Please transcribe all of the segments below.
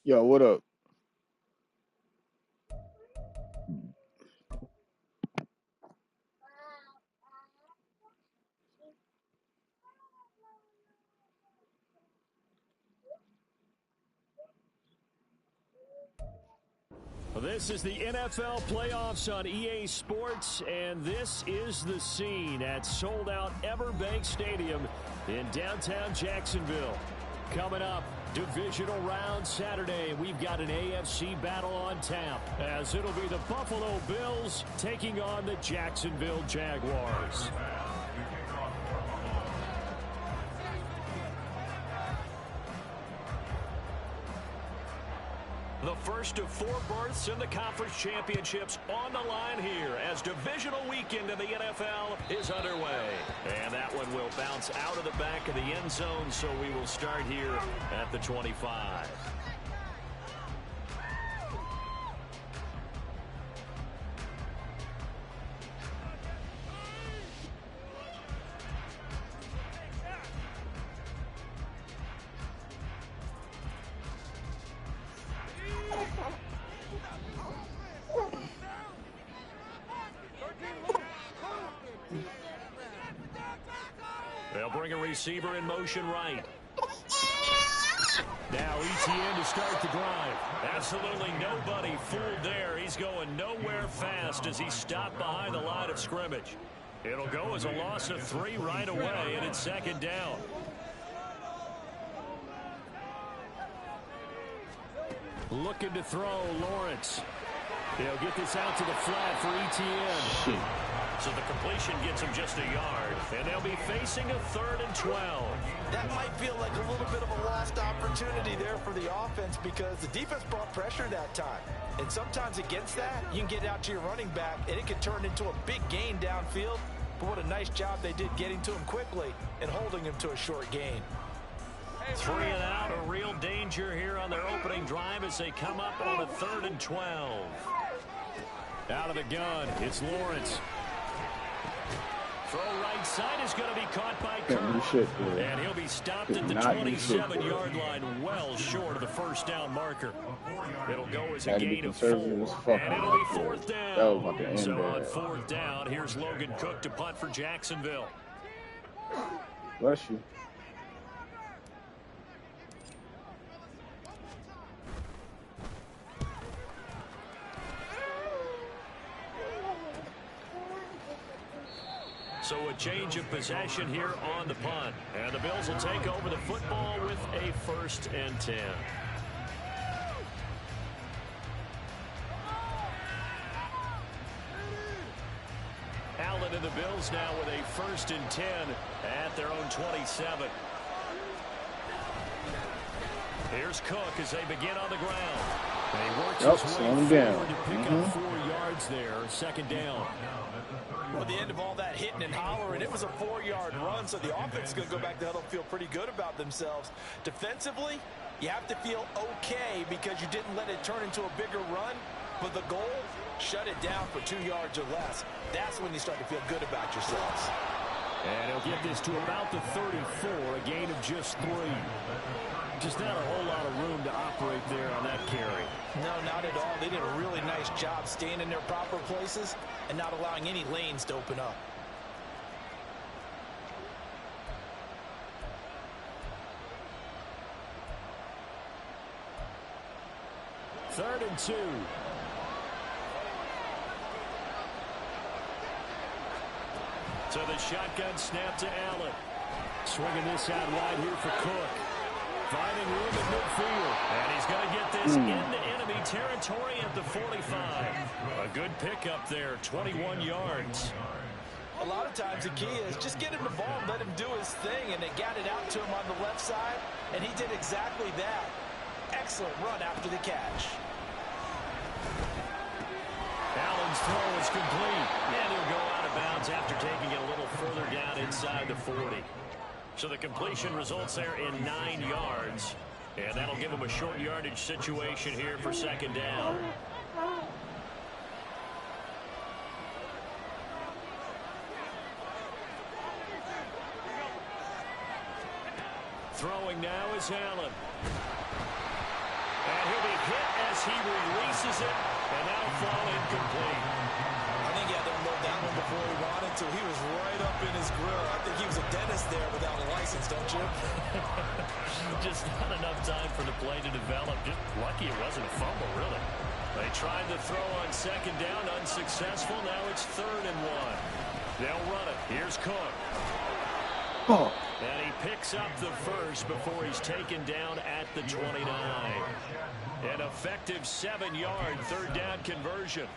Yo, what up? This is the NFL playoffs on EA Sports, and this is the scene at sold-out Everbank Stadium in downtown Jacksonville. Coming up, divisional round Saturday. We've got an AFC battle on tap, as it'll be the Buffalo Bills taking on the Jacksonville Jaguars. The first of 4 berths in the conference championships on the line here as divisional weekend in the NFL is underway. And that one will bounce out of the back of the end zone, so we will start here at the 25. They'll bring a receiver in motion right. Now ETN to start the drive. Absolutely nobody fooled there. He's going nowhere fast as he stopped behind the line of scrimmage. It'll go as a loss of 3 right away, and it's second down. Looking to throw, Lawrence. He'll get this out to the flat for ETN. So the completion gets him just a yard, and they'll be facing a 3rd and 12. That might feel like a little bit of a lost opportunity there for the offense because the defense brought pressure that time. And sometimes against that, you can get out to your running back, and it can turn into a big gain downfield. But what a nice job they did getting to him quickly and holding him to a short gain. 3 and out, a real danger here on their opening drive as they come up on a 3rd and 12. Out of the gun, it's Lawrence. Throw right side is going to be caught by Kirk. And he'll be stopped at the 27-yard line, well short of the first down marker. It'll go as a gain of 4, and it'll be 4th down. So on 4th down, here's Logan Cook to punt for Jacksonville. Bless you. So a change of possession here on the punt. And the Bills will take over the football with a 1st and 10. Allen and the Bills now with a 1st and 10 at their own 27. Here's Cook as they begin on the ground. And he works his way forward to pick up 4 yards there, 2nd down. Well, at the end of all that hitting and hollering, it was a 4-yard run, so the offense is going to go back to huddle and feel pretty good about themselves. Defensively, you have to feel okay because you didn't let it turn into a bigger run, but the goal, shut it down for 2 yards or less. That's when you start to feel good about yourselves. And he'll get this to about the 34, a gain of just 3. Just not a whole lot of room to operate there on that carry. No, not at all. They did a really nice job staying in their proper places and not allowing any lanes to open up. Third and 2. So the shotgun snap to Allen. Swinging this out wide here for Cook. Finding room in midfield. And he's going to get this into enemy territory at the 45. A good pickup there, 21 yards. A lot of times the key is just get him the ball and let him do his thing. And they got it out to him on the left side. And he did exactly that. Excellent run after the catch. Allen's throw is complete. And he'll go out of bounds after taking it a little further down inside the 40. So the completion results there in 9 yards. And that'll give him a short yardage situation here for 2nd down. Throwing now is Allen. And he'll be hit as he releases it, and that'll fall incomplete. I think he had to unload that one before he wanted to. He was right up in his grill. I think he was a dentist there without a license, don't you? Just not enough time for the play to develop. Just lucky it wasn't a fumble, really. They tried to throw on second down, unsuccessful. Now it's 3rd and 1. They'll run it. Here's Cook. Oh. And he picks up the first before he's taken down at the 29. An effective 7-yard 3rd down conversion.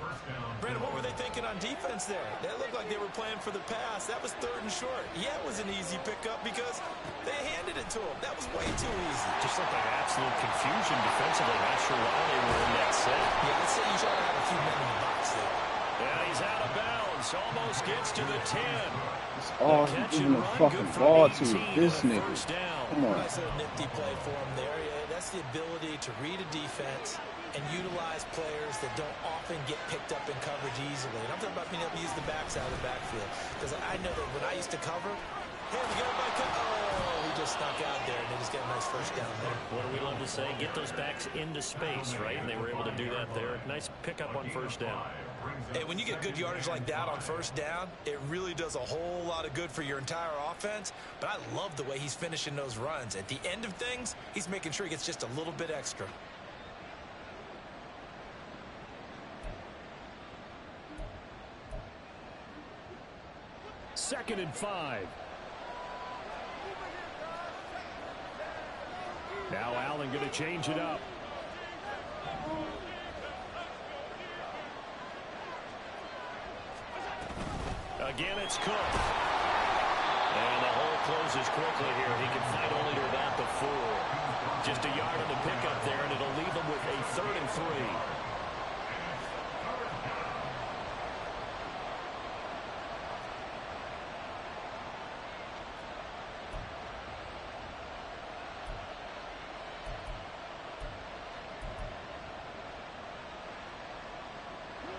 Brandon, what were they thinking on defense there? They looked like they were playing for the pass. That was 3rd and short. Yeah, it was an easy pickup because they handed it to him. That was way too easy. Just looked like absolute confusion defensively. Not sure why they were in that set. Yeah, I'd say you should have had a few men in the box there. And he's out of bounds. Almost gets to the 10. It's all giving the fucking ball to this nigga. Come on. Nice little nifty play for him there. Yeah, that's the ability to read a defense and utilize players that don't often get picked up in coverage easily. And I'm talking about being able to use the backside of the backfield. Because I know that when I used to cover, hey, we got my cover. Oh, he just snuck out there, and they just get a nice first down there. What do we love to say? Get those backs into space, right? And they were able to do that there. Nice pickup on first down. Hey, when you get good yardage like that on first down, it really does a whole lot of good for your entire offense. But I love the way he's finishing those runs. At the end of things, he's making sure he gets just a little bit extra. Second and 5. Now Allen going to change it up. Again, it's Cook. And the hole closes quickly here. He can fight only to about the 4. Just a yard on the pickup there, and it'll leave him with a 3rd and 3.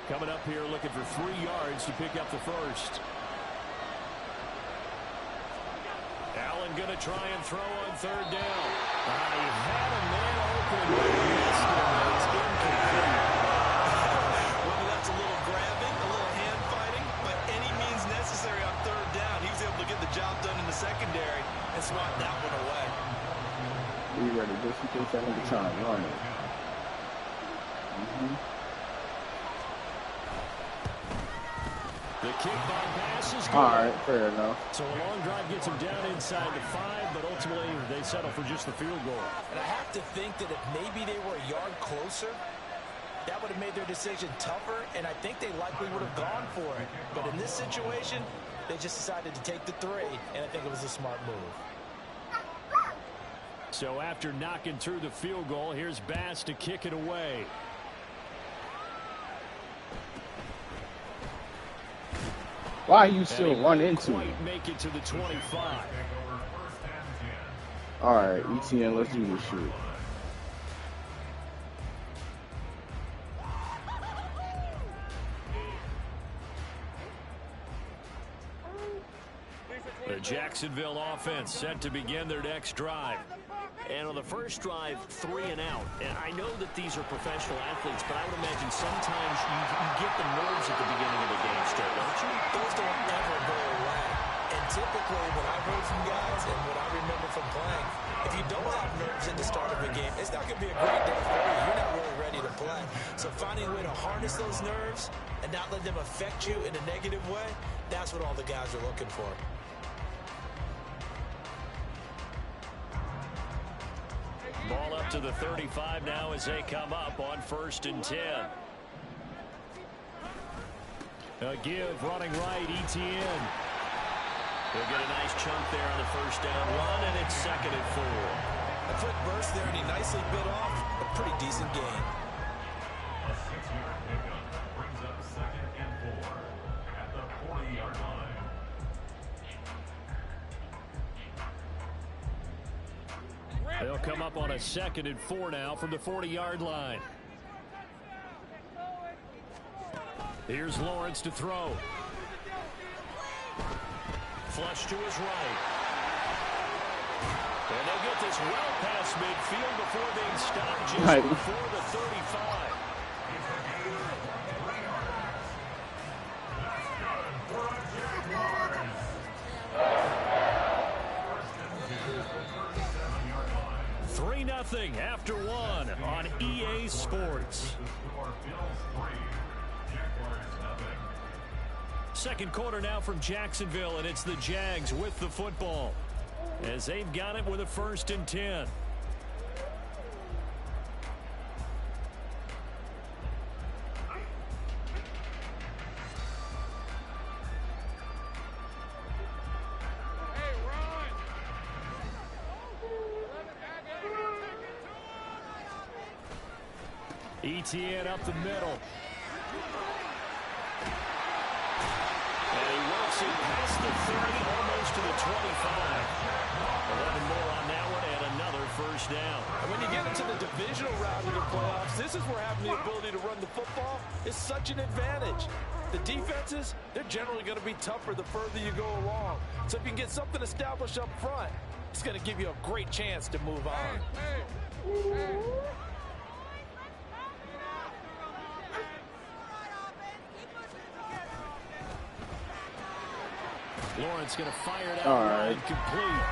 Coming up here looking for 3 yards to pick up the first. Allen going to try and throw on 3rd down. He had a man open, but he missed him. It's incomplete. Whether that's a little grabbing, a little hand fighting, by any means necessary on 3rd down, he was able to get the job done in the secondary and swat that one away. Be ready just in case that nigga time running. The kick by pass is good. All right, fair enough. So a long drive gets him down inside the 5, but ultimately they settle for just the field goal. And I have to think that if maybe they were a yard closer, that would have made their decision tougher, and I think they likely would have gone for it. But in this situation, they just decided to take the 3, and I think it was a smart move. So after knocking through the field goal, here's Bass to kick it away. Why you still run into me? Make it to the 25. All right, ETN, let's do this shit. The Jacksonville offense set to begin their next drive. And on the first drive, 3 and out. And I know that these are professional athletes, but I would imagine sometimes you get the nerves at the beginning of the game still, don't you? Those don't ever go away. And typically, what I've heard from guys and what I remember from playing, if you don't have nerves at the start of a game, it's not going to be a great day for you. You're not really ready to play. So finding a way to harness those nerves and not let them affect you in a negative way, that's what all the guys are looking for. Ball up to the 35 now as they come up on 1st and 10. A give running right, ETN. He'll get a nice chunk there on the first down run, and it's 2nd and 4. A quick burst there, and he nicely bit off a pretty decent gain. A 6-yard pickup brings up 2nd and 4 at the 40-yard line. They'll come up on a 2nd and 4 now from the 40-yard line. Here's Lawrence to throw. Flush to his right. And they'll get this well past midfield before being stopped just Right. before the 35. Three 0 after one on EA Sports. Second quarter now from Jacksonville, and it's the Jags with the football as they've got it with a 1st and 10. ETN up the middle. And he works it past the 30, almost to the 25. 11 more on that one, and another 1st down. And when you get into the divisional round of the playoffs, this is where having the ability to run the football is such an advantage. The defenses, they're generally going to be tougher the further you go along. So if you can get something established up front, it's going to give you a great chance to move on. Lawrence going to fire it out wide, complete.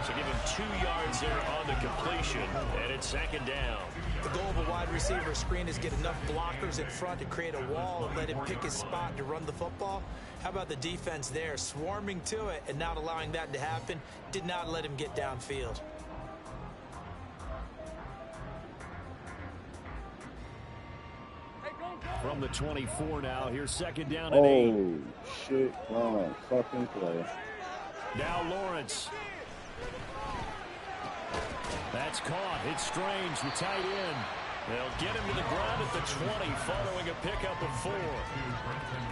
So give him 2 yards there on the completion, and it's 2nd down. The goal of a wide receiver screen is get enough blockers in front to create a wall and let him pick his spot to run the football. How about the defense there, swarming to it and not allowing that to happen? Did not let him get downfield. From the 24 now, here's 2nd down and 8. Oh, shit. Wrong fucking play. Now Lawrence. That's caught. It's Strange, the tight end. They'll get him to the ground at the 20, following a pickup of 4.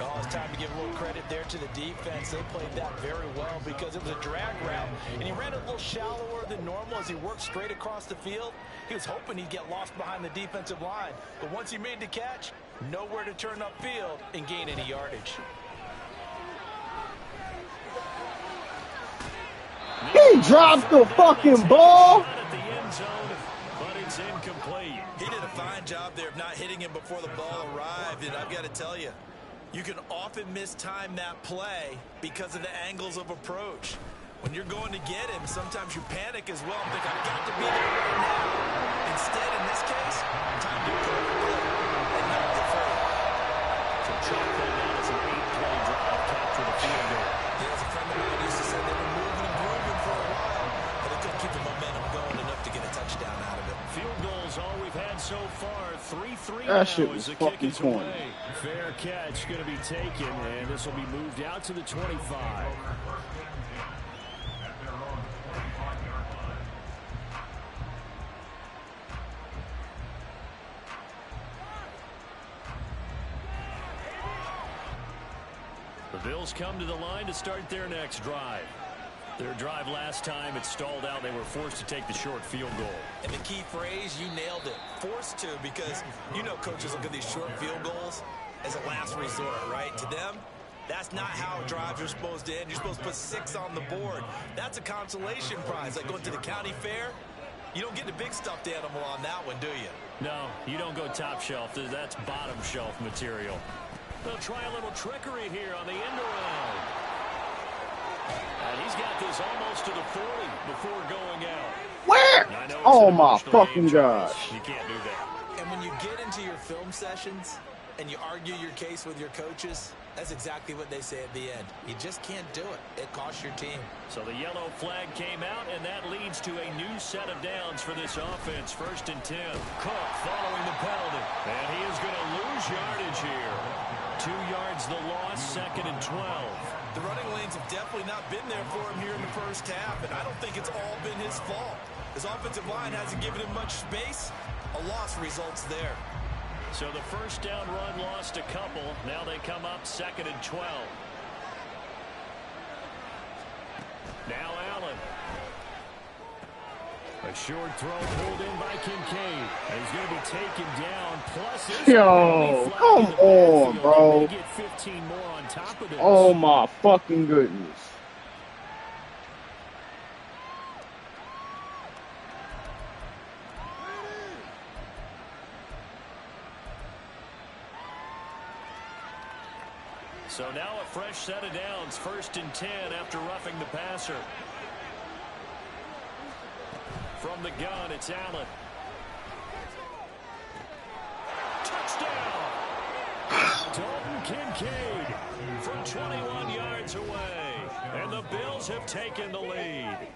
Oh, it's time to give a little credit there to the defense. They played that very well because it was a drag route, and he ran a little shallower than normal as he worked straight across the field. He was hoping he'd get lost behind the defensive line, but once he made the catch, nowhere to turn upfield and gain any yardage. He dropped the fucking ball. At the end zone, but it's incomplete. He did a fine job there of not hitting him before the ball arrived, and I've got to tell you, you can often mistime that play because of the angles of approach. When you're going to get him, sometimes you panic as well and think, I've got to be there right now. Instead, in this case, time to go and not defer. So Chuck put down as an 8-play drive, capture the field goal. There's a friend of mine used to say they were moving and grooving for a while, but they couldn't keep the momentum going enough to get a touchdown out of it. Field goals all we've had so far. 3-3 That now shit as was the kick fucking is corny. away. Fair catch going to be taken, and this will be moved out to the 25. The Bills come to the line to start their next drive. Their drive last time, it stalled out. They were forced to take the short field goal. And the key phrase, you nailed it. Forced to, because you know coaches look at these short field goals as a last resort, right? To them, that's not how drives are supposed to end. You're supposed to put 6 on the board. That's a consolation prize. Like going to the county fair, you don't get the big stuffed animal on that one, do you? No, you don't go top shelf. That's bottom shelf material. They'll try a little trickery here on the end around. And he's got this almost to the 40 before going out. Where? Oh my fucking gosh. You can't do that. And when you get into your film sessions and you argue your case with your coaches, that's exactly what they say at the end. You just can't do it. It costs your team. So the yellow flag came out, and that leads to a new set of downs for this offense. 1st and 10. Cook following the penalty. And he is going to lose yardage here. 2 yards the loss, 2nd and 12. The running lanes have definitely not been there for him here in the first half, and I don't think it's all been his fault. His offensive line hasn't given him much space. A loss results there. So the first down run lost a couple. Now they come up 2nd and 12. Now Allen. A short throw pulled in by Kincaid. And he's going to be taken down. Plus, yo, come on, bro. Get 15 more on top of this. Oh my fucking goodness. So now a fresh set of downs, 1st and 10 after roughing the passer. From the gun, it's Allen. Touchdown! Dalton Kincaid from 21 yards away. And the Bills have taken the lead.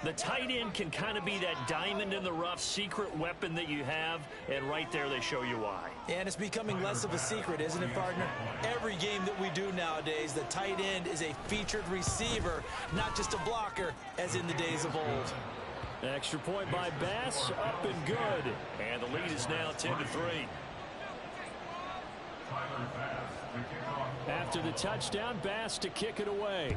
The tight end can kind of be that diamond in the rough secret weapon that you have, and right there they show you why. And it's becoming less of a secret, isn't it, partner? Every game that we do nowadays, the tight end is a featured receiver, not just a blocker, as in the days of old. Extra point by Bass, up and good. And the lead is now 10-3. After the touchdown, Bass to kick it away.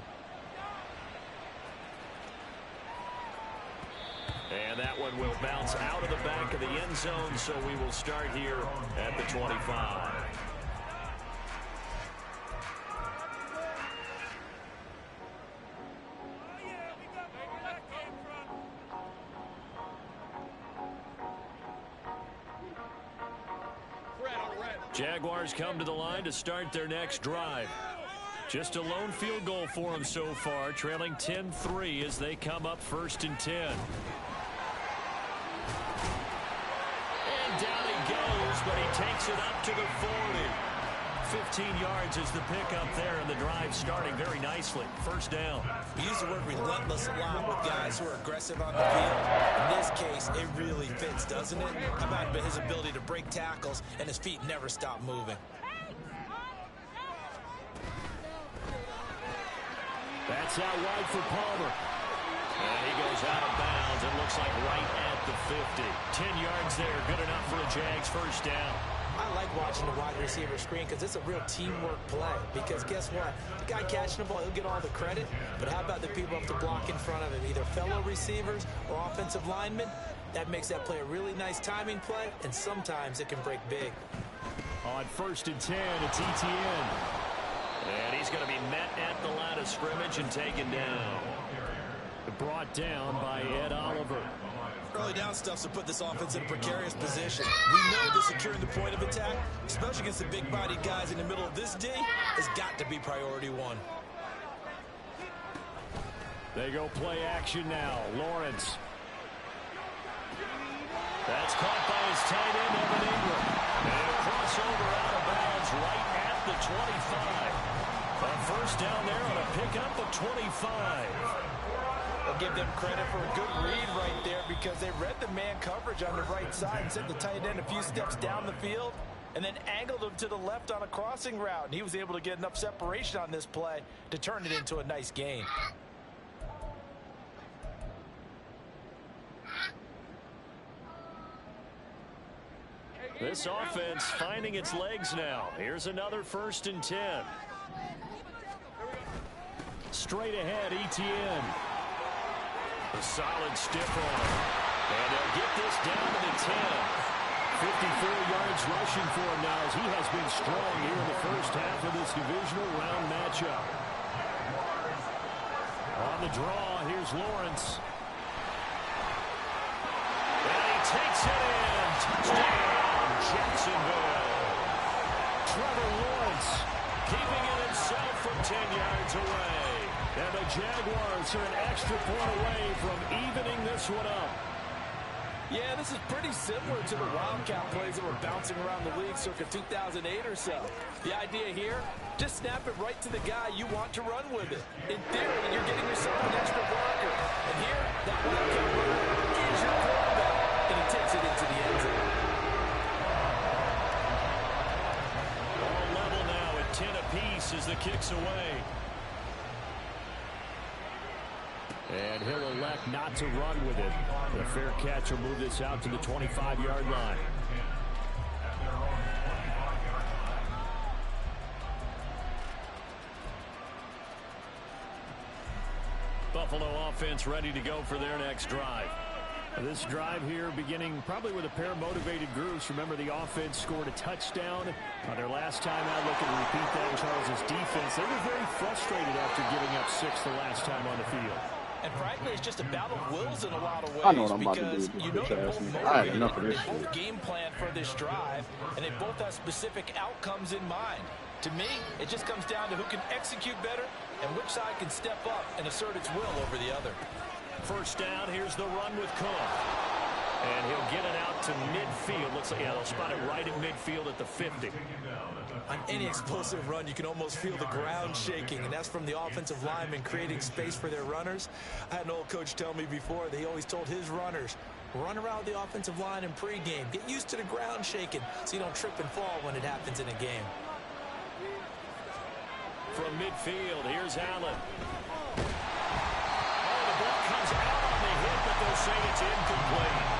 And that one will bounce out of the back of the end zone, so we will start here at the 25. Jaguars come to the line to start their next drive. Just a lone field goal for them so far, trailing 10-3 as they come up 1st and 10. And down he goes, but he takes it up to the 40. 15 yards is the pickup there, and the drive starting very nicely. 1st down. We use the word relentless a lot with guys who are aggressive on the field. In this case, it really fits, doesn't it? How about his ability to break tackles, and his feet never stop moving. That's out wide for Palmer. And he goes out of bounds. It looks like right at the 50. 10 yards there. Good enough for a Jags 1st down. I like watching the wide receiver screen because it's a real teamwork play. Because guess what? The guy catching the ball, he'll get all the credit. But how about the people up to block in front of him? Either fellow receivers or offensive linemen. That makes that play a really nice timing play. And sometimes it can break big. On 1st and 10, it's ETN. And he's going to be met at the line of scrimmage and taken down. Brought down by Ed Oliver. Early down stuff's to put this offense in a precarious position. We know that securing the point of attack, especially against the big-bodied guys in the middle of this D, has got to be priority one. They go play action now. Lawrence. That's caught by his tight end, Evan Ingram. And a crossover out of bounds right at the 25. A 1st down there on a pickup of 25. I'll give them credit for a good read right there because they read the man coverage on the right side and sent the tight end a few steps down the field and then angled him to the left on a crossing route. And he was able to get enough separation on this play to turn it into a nice gain. This offense finding its legs now. Here's another 1st and 10. Straight ahead, ETN. A solid stiff arm. And they'll get this down to the 10. 54 yards rushing for him now as he has been strong here in the 1st half of this divisional round matchup. On the draw, here's Lawrence. And he takes it in. Touchdown, Jacksonville. Trevor Lawrence keeping it himself from 10 yards away. And the Jaguars are an extra point away from evening this one up. Yeah, this is pretty similar to the Wildcat plays that were bouncing around the league circa 2008 or so. The idea here, just snap it right to the guy you want to run with it. In theory, you're getting yourself an extra blocker. And here, that Wildcat runner is your quarterback, and he takes it into the end zone. All level now at 10 apiece as the kick's away. And he'll elect not to run with it. The fair catch will move this out to the 25-yard line. Buffalo offense ready to go for their next drive. This drive here beginning probably with a pair of motivated groups. Remember, the offense scored a touchdown on their last time out. Looking to repeat that in Charles' defense. They were very frustrated after giving up 6 the last time on the field. And frankly, it's just a battle of wills in a lot of ways. I know what I'm about to do because with you this know they're bitch ass both nigga. I had motivated. enough of They this both shit. game plan for this drive, and they both have specific outcomes in mind. To me, it just comes down to who can execute better and which side can step up and assert its will over the other. First down, here's the run with Cook. And he'll get it out to midfield. Looks like, yeah, they'll spot it right at midfield at the 50. On any explosive run, you can almost feel the ground shaking, and that's from the offensive linemen creating space for their runners. I had an old coach tell me before, they always told his runners, run around the offensive line in pregame. Get used to the ground shaking so you don't trip and fall when it happens in a game. From midfield, here's Allen. Oh, the ball comes out on the hit, but they'll say it's incomplete.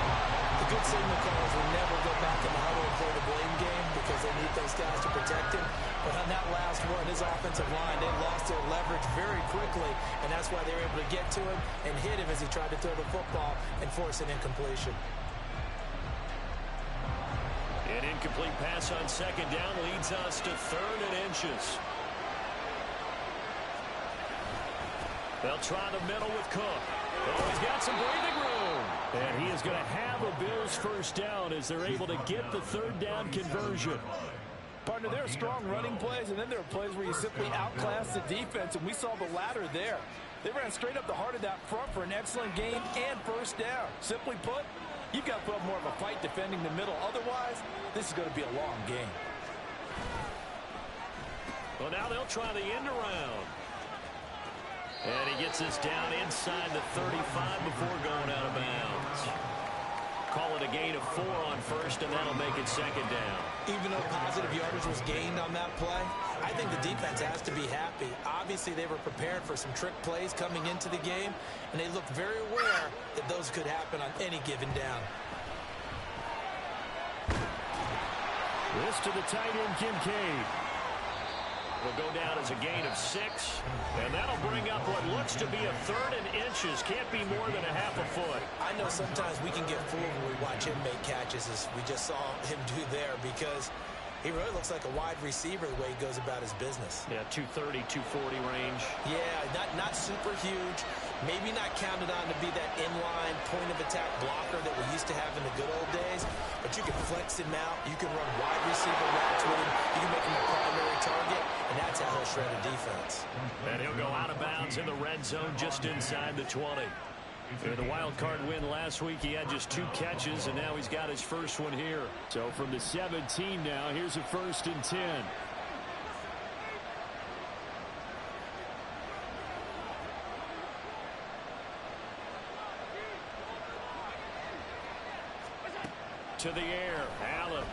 The good signal callers will never go back in the huddle and play the blame game because they need those guys to protect him. But on that last one, his offensive line, they lost their leverage very quickly, and that's why they were able to get to him and hit him as he tried to throw the football and force an incompletion. An incomplete pass on second down leads us to 3rd and inches. They'll try the middle with Cook. Oh, he's got some breathing room. And he is going to have a Bills first down as they're able to get the 3rd down conversion. Partner, there are strong running plays, and then there are plays where you simply outclass the defense, and we saw the latter there. They ran straight up the heart of that front for an excellent gain and first down. Simply put, you've got to put up more of a fight defending the middle. Otherwise, this is going to be a long game. Well, now they'll try the end around. And he gets this down inside the 35 before going out of bounds. Call it a gain of 4 on first, and that'll make it 2nd down. Even though positive yardage was gained on that play, I think the defense has to be happy. Obviously, they were prepared for some trick plays coming into the game, and they looked very aware that those could happen on any given down. This to the tight end, Kincaid. Will go down as a gain of 6, and that'll bring up what looks to be a 3rd and inches. Can't be more than a half a foot. I know sometimes we can get fooled when we watch him make catches, as we just saw him do there, because he really looks like a wide receiver the way he goes about his business. Yeah, 230, 240 range. Yeah, not super huge. Maybe not counted on to be that inline point-of-attack blocker that we used to have in the good old days, but you can flex him out. You can run wide receiver routes with him. You can make him a primary target, and that's how he'll shred a defense. And he'll go out of bounds in the red zone just inside the 20. In the wild card win last week, he had just 2 catches, and now he's got his first one here. So from the 17 now, here's a 1st and 10. To the air, Allen.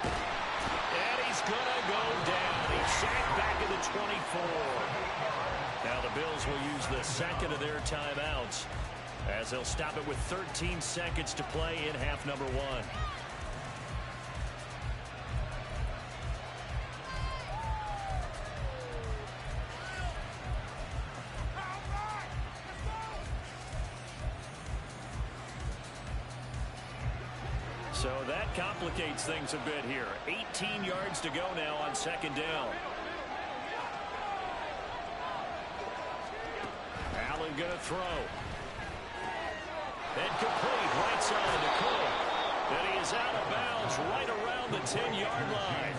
And he's going to go down. He's sacked back at the 24. Now the Bills will use the second of their timeouts as they'll stop it with 13 seconds to play in half number 1. So that complicates things a bit here. 18 yards to go now on 2nd down. Allen going to throw. And complete right side to Cook. And he is out of bounds right around the 10-yard line.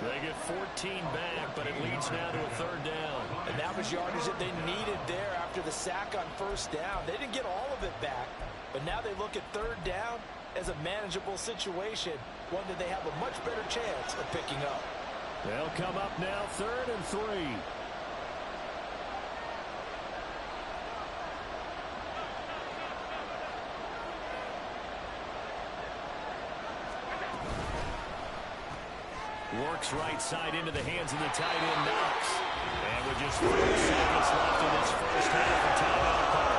They get 14 back, but it leads now to a 3rd down. And that was yardage that they needed there after the sack on first down. They didn't get all of it back, but now they look at 3rd down as a manageable situation, one that they have a much better chance of picking up. They'll come up now 3rd and 3. Works right side into the hands of the tight end, Knox. And with just 3 seconds left in this first half, a timeout call.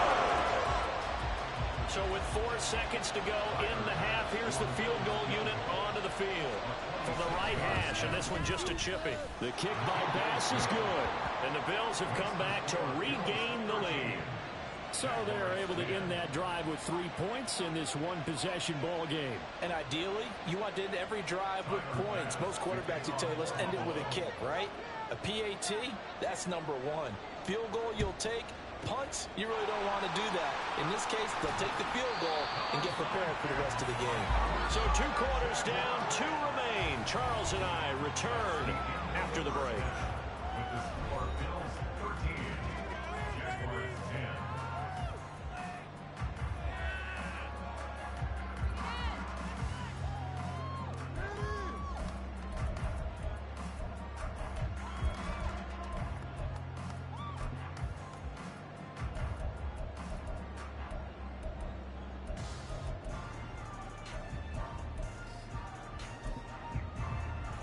So with 4 seconds to go in the half, here's the field goal unit onto the field. From the right hash, and this one just a chippy. The kick by Bass is good. And the Bills have come back to regain the lead. So they're able to end that drive with 3 points in this one-possession ball game. And ideally, you want to end every drive with points. Most quarterbacks would tell you, let's end it with a kick, right? A PAT, that's number 1. Field goal you'll take. Punts, you really don't want to do that. In this case, they'll take the field goal and get prepared for the rest of the game. So 2 quarters down, 2 remain. Charles and I return after the break. With the score, Bills 13, Jaguars 10.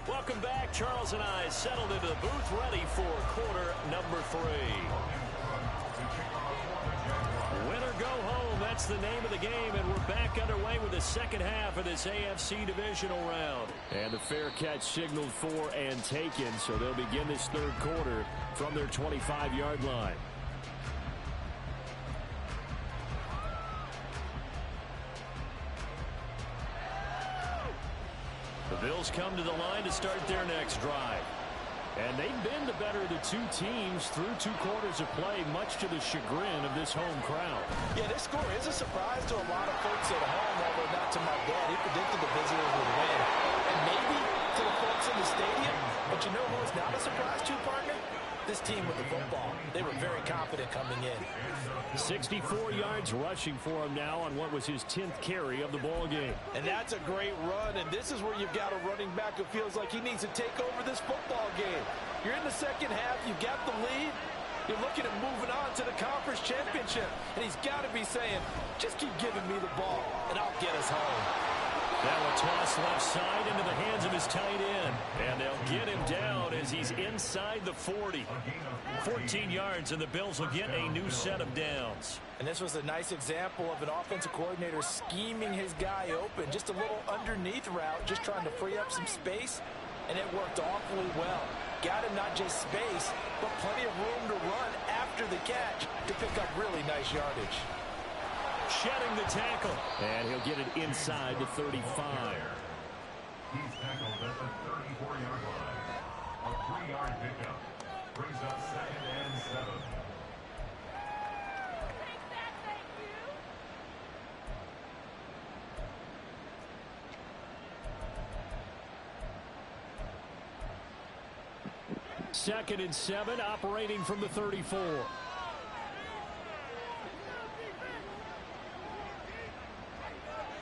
Welcome back. Charles and I settled into the booth, ready for quarter number 3. Win or go home, that's the name of the game, and we're back underway with the second half of this AFC divisional round. And the fair catch signaled for and taken, so they'll begin this third quarter from their 25-yard line. The Bills come to the line to start their next drive. And they've been the better of the two teams through 2 quarters of play, much to the chagrin of this home crowd. Yeah, this score is a surprise to a lot of folks at home, although not to my dad. He predicted the visitors would win. And maybe to the folks in the stadium. But you know who is not a surprise to, partner? This team with the football. They were very confident coming in. 64 yards rushing for him now on what was his 10th carry of the ball game. And that's a great run, and this is where you've got a running back who feels like he needs to take over this football game. You're in the second half, you got the lead, you're looking at moving on to the conference championship, and he's got to be saying, just keep giving me the ball, and I'll get us home. That will toss left side into the hands of his tight end. And they'll get him down as he's inside the 40. 14 yards, and the Bills will get a new set of downs. And this was a nice example of an offensive coordinator scheming his guy open. Just a little underneath route, just trying to free up some space. And it worked awfully well. Got him not just space, but plenty of room to run after the catch to pick up really nice yardage. Shedding the tackle, and he'll get it inside the 35. He's tackled at the 34-yard line. A 3-yard pickup brings up 2nd and 7. Second and 7, operating from the 34.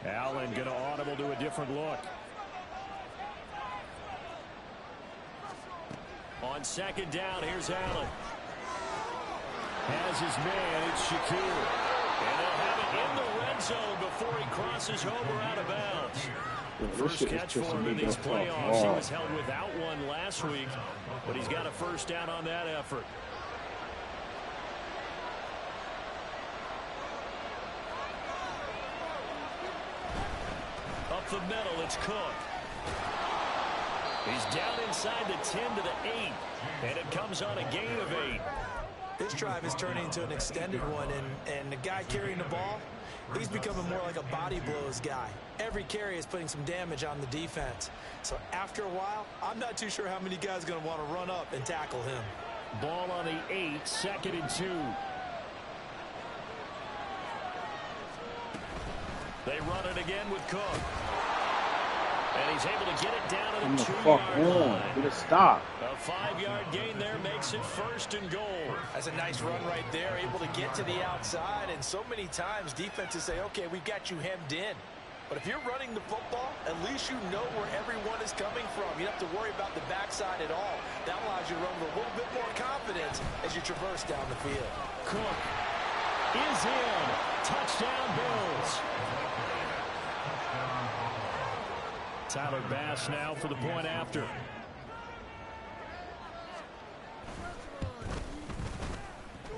Allen going to audible to a different look. On second down, here's Allen. Has his man, it's Shakir. And they'll have it in the red zone before he crosses over out of bounds. First catch for him in these playoffs. He was held without one last week, but he's got a first down on that effort. Up the middle, it's Cook. He's down inside the 10 to the 8, and it comes on a gain of 8. This drive is turning into an extended one, and the guy carrying the ball, he's becoming more like a body blows guy. Every carry is putting some damage on the defense. So after a while, I'm not too sure how many guys are going to want to run up and tackle him. Ball on the 8, 2nd and 2. They run it again with Cook. And he's able to get it down to the 2-yard line. Get a stop. A 5-yard gain there makes it 1st and goal. That's a nice run right there, able to get to the outside. And so many times defenses say, okay, we've got you hemmed in. But if you're running the football, at least you know where everyone is coming from. You don't have to worry about the backside at all. That allows you to run with a little bit more confidence as you traverse down the field. Cook is in. Touchdown, Bills. Tyler Bass now for the point after.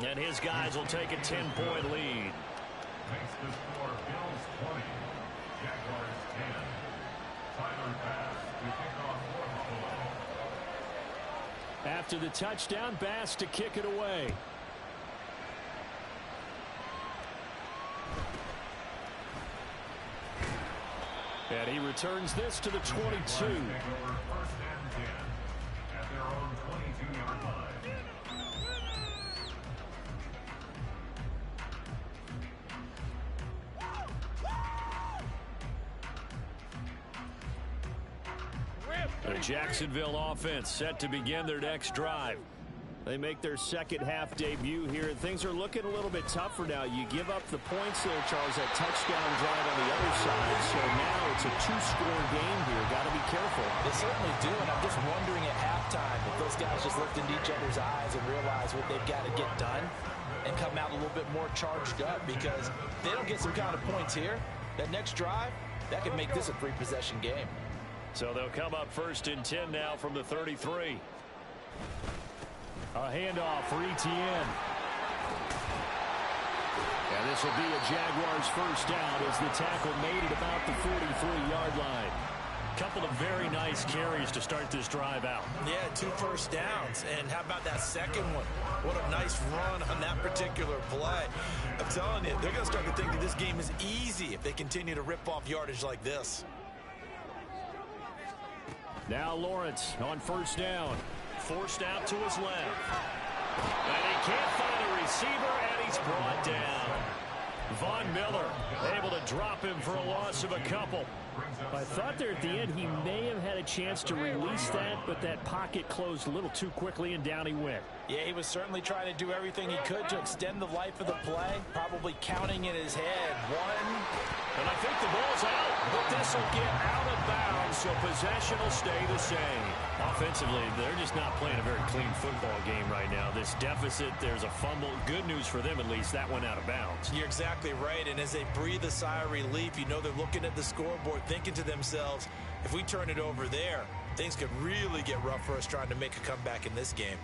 And his guys will take a 10-point lead. Makes the score Bills 20, Jaguars 10. Tyler Bass to kick off for Buffalo. After the touchdown, Bass to kick it away. And he returns this to the 22. Take over 1st and 10 at their own 22-yard line. The Jacksonville offense set to begin their next drive. They make their second half debut here, and things are looking a little bit tougher now. You give up the points there, Charles, that touchdown drive on the other side. So now it's a two-score game here. Got to be careful. They certainly do, and I'm just wondering at halftime if those guys just looked into each other's eyes and realize what they've got to get done and come out a little bit more charged up, because if they don't get some kind of points here, that next drive, that could make this a three-possession game. So they'll come up 1st and 10 now from the 33. A handoff for Etienne. And this will be a Jaguars first down as the tackle made it about the 43-yard line. Couple of very nice carries to start this drive out. Yeah, 2 first downs. And how about that second one? What a nice run on that particular play. I'm telling you, they're going to start to think that this game is easy if they continue to rip off yardage like this. Now Lawrence on first down. Forced out to his left. And he can't find a receiver, and he's brought down. Von Miller able to drop him for a loss of a couple. I thought there at the end he may have had a chance to release that, but that pocket closed a little too quickly, and down he went. Yeah, he was certainly trying to do everything he could to extend the life of the play, probably counting in his head. 1. And I think the ball's out, but this will get out of bounds, so possession will stay the same. Offensively, they're just not playing a very clean football game right now. This deficit, there's a fumble. Good news for them, at least. That went out of bounds. You're exactly right, and as they breathe a sigh of relief, you know they're looking at the scoreboard, thinking to themselves, if we turn it over there, things could really get rough for us trying to make a comeback in this game.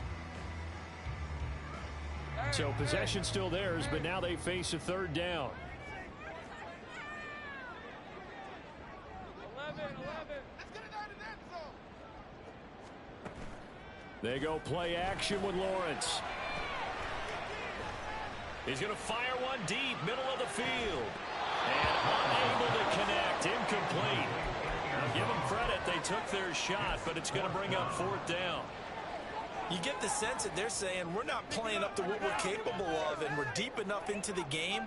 So possession still theirs, but now they face a third down. 11. Let's get it out of that zone. They go play action with Lawrence. He's going to fire one deep, middle of the field. And unable to connect, incomplete. Now give them credit, they took their shot, but it's going to bring up 4th down. You get the sense that they're saying we're not playing up to what we're capable of, and we're deep enough into the game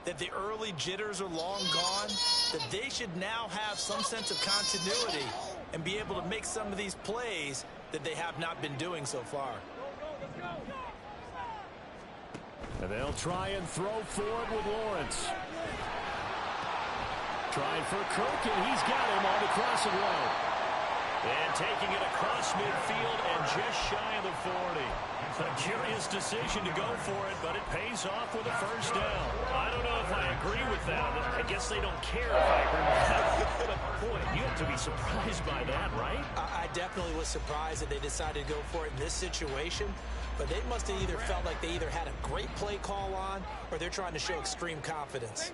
that the early jitters are long gone, that they should now have some sense of continuity and be able to make some of these plays that they have not been doing so far. And they'll try and throw forward with Lawrence. Trying for Cook, and he's got him on the crossing road. And taking it across midfield and just shy of the 40. A curious decision to go for it, but it pays off with a first down. I don't know if I agree with that. I guess they don't care if I agree with that. But, boy, you have to be surprised by that, right? I definitely was surprised that they decided to go for it in this situation. But they must have either felt like they either had a great play call on or they're trying to show extreme confidence.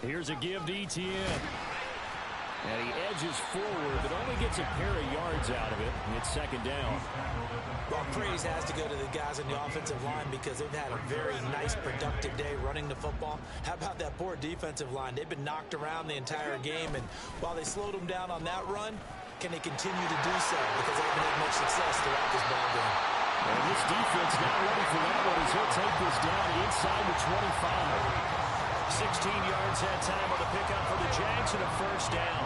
Here's a give to Etienne. And he edges forward, but only gets a pair of yards out of it. And it's second down. Well, praise has to go to the guys on the offensive line because they've had a very nice, productive day running the football. How about that poor defensive line? They've been knocked around the entire game, and while they slowed them down on that run, can they continue to do so? Because they haven't had much success throughout this ball game. And this defense not ready for that one as he'll take this down inside the 25. 16 yards that time on the pickup for the Jags and a first down.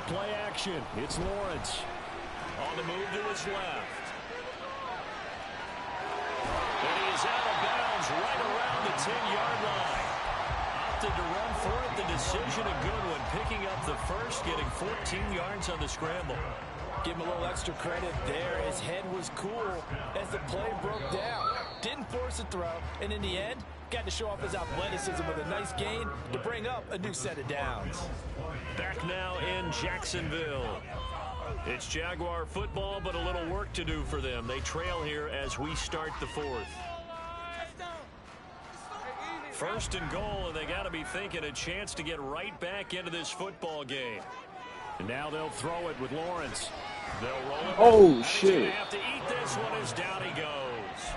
Play action. It's Lawrence. On the move to his left. And he is out of bounds right around the 10-yard line. Opted to run for it. The decision a good one. Picking up the first, getting 14 yards on the scramble. Give him a little extra credit there. His head was cool as the play broke down. Didn't force a throw, and in the end, got to show off his athleticism with a nice gain to bring up a new set of downs. Back now in Jacksonville. It's Jaguar football, but a little work to do for them. They trail here as we start the 4th. First and goal, and they got to be thinking a chance to get right back into this football game. And now they'll throw it with Lawrence. They'll roll it. Oh, shit. Have to eat this one as down he goes.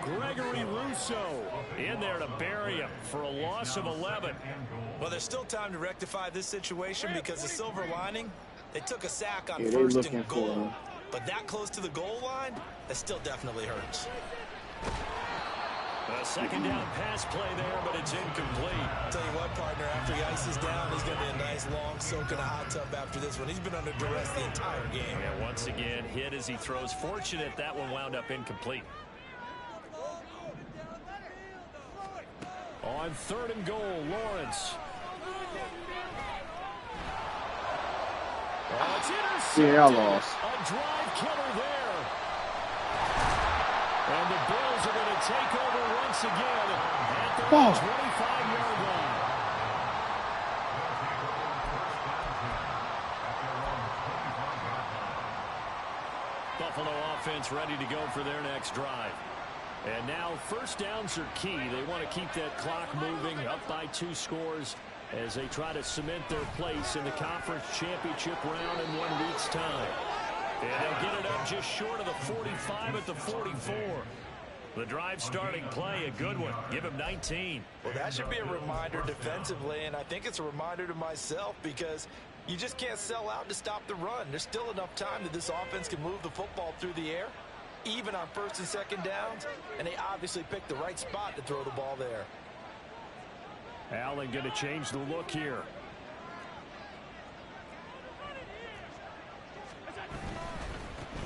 Gregory Rousseau in there to bury him for a loss of 11. Well, there's still time to rectify this situation because the silver lining, they took a sack on Yeah, first and goal. But that close to the goal line, that still definitely hurts. A second down pass play there, but it's incomplete. Tell you what, partner, after he ices down, he's going to be a nice long soak in a hot tub after this one. He's been under duress the entire game. And once again, hit as he throws. Fortunate that one wound up incomplete. On 3rd and goal, Lawrence. Oh, it's intercepted. Yeah, I lost. A drive killer there. And the Bills are going to take over once again at the 25-yard line. Buffalo offense ready to go for their next drive. And now first downs are key. They want to keep that clock moving, up by 2 scores as they try to cement their place in the conference championship round in 1 week's time. And they'll get it up just short of the 45 at the 44. The drive starting play, a good one. Give him 19. Well, that should be a reminder defensively, and I think it's a reminder to myself because you just can't sell out to stop the run. There's still enough time that this offense can move the football through the air, even on 1st and 2nd downs, and they obviously picked the right spot to throw the ball there. Allen going to change the look here.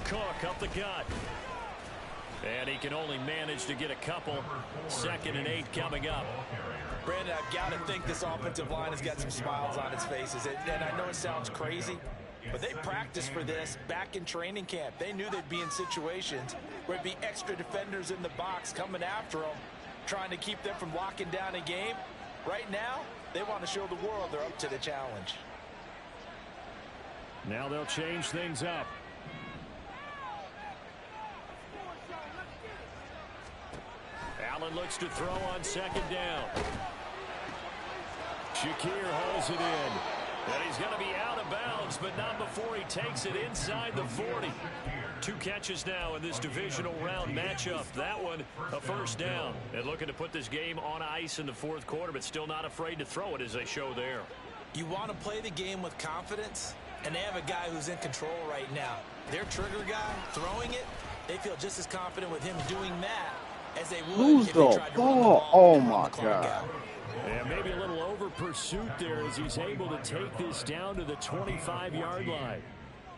Cook up the gut. And he can only manage to get a couple. 2nd and 8 coming up. Brandon, I've got to think this offensive line has got some smiles on its faces. And I know it sounds crazy, but they practiced for this back in training camp. They knew they'd be in situations where it'd be extra defenders in the box coming after them, trying to keep them from locking down a game. Right now, they want to show the world they're up to the challenge. Now they'll change things up. Allen looks to throw on 2nd down. Shakir holds it in. And he's going to be out of bounds, but not before he takes it inside the 40. 2 catches now in this divisional round matchup. That one, a first down. And looking to put this game on ice in the 4th quarter, but still not afraid to throw it as they show there. You want to play the game with confidence, and they have a guy who's in control right now. Their trigger guy, throwing it, they feel just as confident with him doing that as they would Who's if they the tried to run the ball? ball Oh, and run my the clock God. out. And maybe a little over pursuit there as he's able to take this down to the 25-yard line.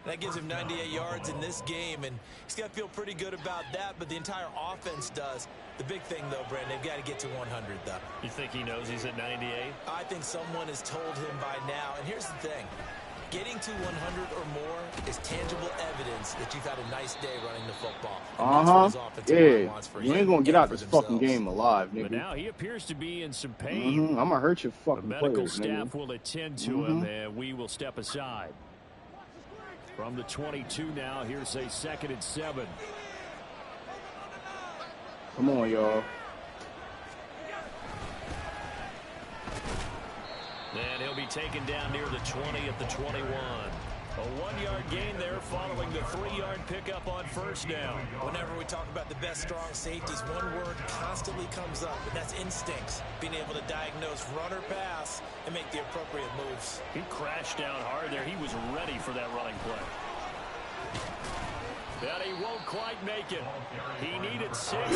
That gives him 98 yards in this game, and he's got to feel pretty good about that, but the entire offense does. The big thing, though, Brandon, they've got to get to 100, though. You think he knows he's at 98? I think someone has told him by now, and here's the thing. Getting to 100 or more is tangible evidence that you've had a nice day running the football. Yeah. You ain't going to get out this fucking game alive, nigga. But now he appears to be in some pain. I'm going to hurt your The fucking medical players, staff nigga. will attend to him, and we will step aside. From the 22 now, here's a 2nd and 7. Come on, y'all. And he'll be taken down near the 20 at the 21. A 1-yard gain there following the 3-yard pickup on 1st down. Whenever we talk about the best strong safeties, one word constantly comes up, and that's instincts. Being able to diagnose run or pass and make the appropriate moves. He crashed down hard there. He was ready for that running play. But he won't quite make it. He needed 6. That's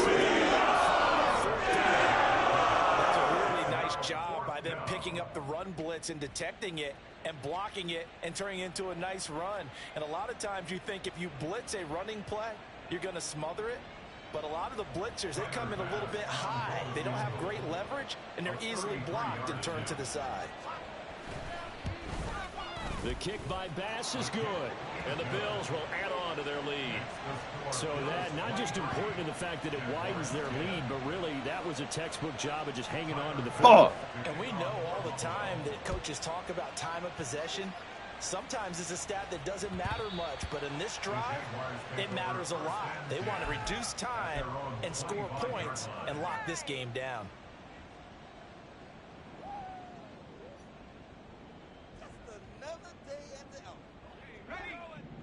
a really nice job by them picking up the run blitz and detecting it and blocking it and turning it into a nice run. And a lot of times you think if you blitz a running play, you're going to smother it. But a lot of the blitzers, they come in a little bit high. They don't have great leverage, and they're easily blocked and turned to the side. The kick by Bass is good. And the Bills will add on to their lead. So that, not just important in the fact that it widens their lead, but really that was a textbook job of just hanging on to the football. And we know all the time that coaches talk about time of possession. Sometimes it's a stat that doesn't matter much, but in this drive, it matters a lot. They want to reduce time and score points and lock this game down.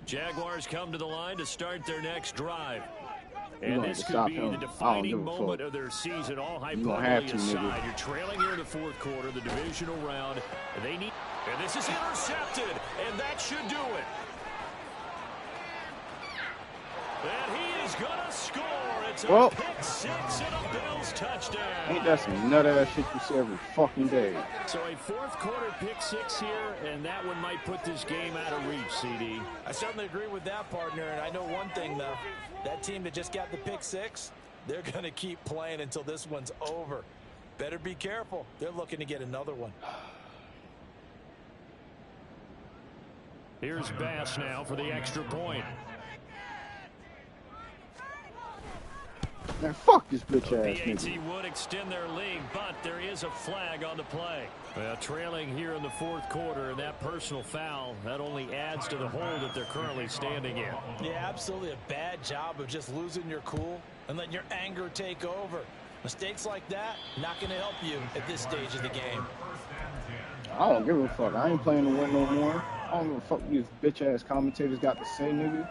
Jaguars come to the line to start their next drive. And gonna this have to could stop be him. the I don't defining give a moment fuck. of their season. All You gonna have hyperbole to, aside. nigga. You're trailing here in the 4th quarter, the divisional round. They need, and this is intercepted, and that should do it. And he is going to score. It's a Well, pick six and a Bills touchdown. ain't that some nut ass shit you see every fucking day? So a fourth quarter pick six here, and that one might put this game out of reach, CD. I certainly agree with that, partner. And I know one thing, though. That team that just got the pick six, they're going to keep playing until this one's over. Better be careful. They're looking to get another one. Here's Bass now for the extra point. Man, fuck this bitch ass PAT nigga. would extend their lead, but there is a flag on the play. Well, trailing here in the fourth quarter, and that personal foul, that only adds to the hole that they're currently standing in. Yeah, absolutely a bad job of just losing your cool and letting your anger take over. Mistakes like that, not going to help you at this stage of the game. I don't give a fuck. I ain't playing to win no more. I don't give a fuck what these bitch ass commentators got to say, nigga.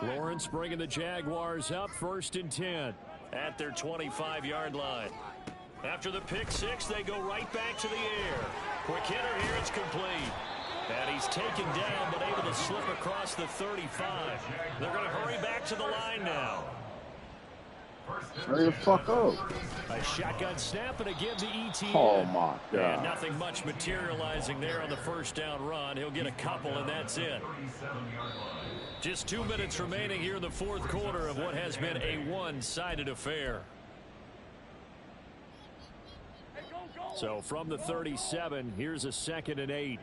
Lawrence bringing the Jaguars up 1st and 10 at their 25-yard line. After the pick six, they go right back to the air. Quick hitter here, it's complete. And he's taken down, but able to slip across the 35. They're going to hurry back to the line now. Hurry the fuck up. A shotgun snap and a give to ETN. Oh my And god. nothing much materializing there on the first down run. He'll get a couple, and that's it. Just 2 minutes remaining here in the fourth quarter of what has been a one-sided affair. So from the 37, here's a 2nd and 8.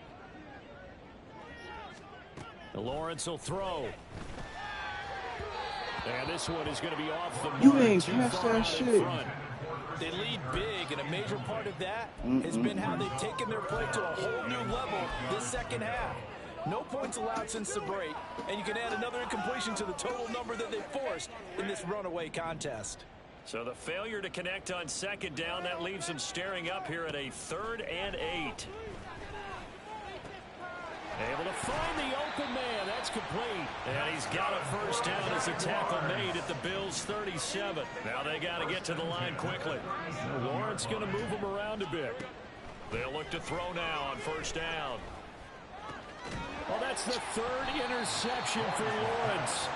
Lawrence will throw. And this one is going to be off the mark. You ain't catch that shit. They lead big, and a major part of that has been how they've taken their play to a whole new level this second half. No points allowed since the break, and you can add another incompletion to the total number that they forced in this runaway contest. So the failure to connect on 2nd down, that leaves them staring up here at a 3rd and 8. Able to find the open man. That's complete. And he's got a first down as a tackle made at the Bills' 37. Now they got to get to the line quickly. Lawrence going to move them around a bit. They'll look to throw now on 1st down. Well, that's the 3rd interception for Lawrence.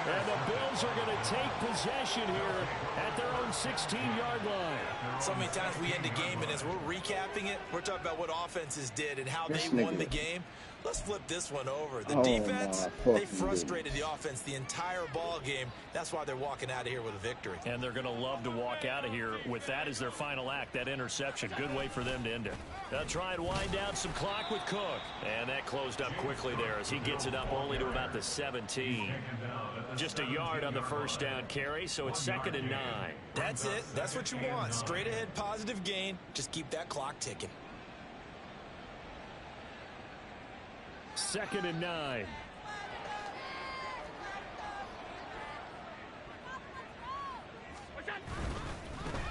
And the Bills are going to take possession here at their own 16-yard line. So many times we end a game, and as we're recapping it, we're talking about what offenses did and how This they won nigga. the game. Let's flip this one over. The Oh, defense, my they fucking frustrated the offense the entire ball game. That's why they're walking out of here with a victory. And they're going to love to walk out of here with that as their final act, that interception. Good way for them to end it. They'll try and wind down some clock with Cook. And that closed up quickly there as he gets it up only to about the 17. Just a yard on the first down carry, so it's 2nd and 9. That's it. That's what you want. Straight ahead, positive gain. Just keep that clock ticking. 2nd and 9.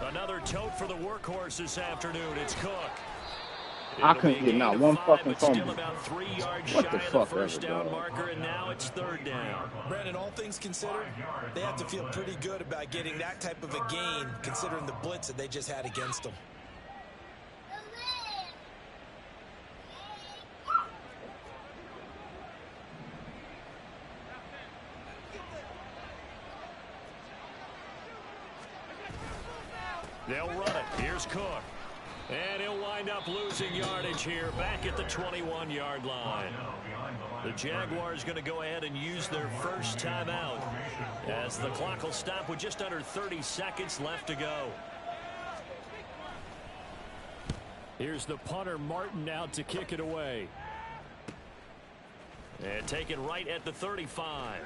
Another tote for the workhorse this afternoon. It's Cook. I couldn't get not one fucking Still fumble. about 3 yards What shy the of the fuck first ever, down dog. marker, and now it's 3rd down. Brandon, all things considered, they have to feel pretty good about getting that type of a gain, considering the blitz that they just had against them. They'll run it. Here's Cook. And he'll wind up losing yardage here back at the 21-yard line. The Jaguars going to go ahead and use their first timeout as the clock will stop with just under 30 seconds left to go. Here's the punter, Martin, out to kick it away. And take it right at the 35.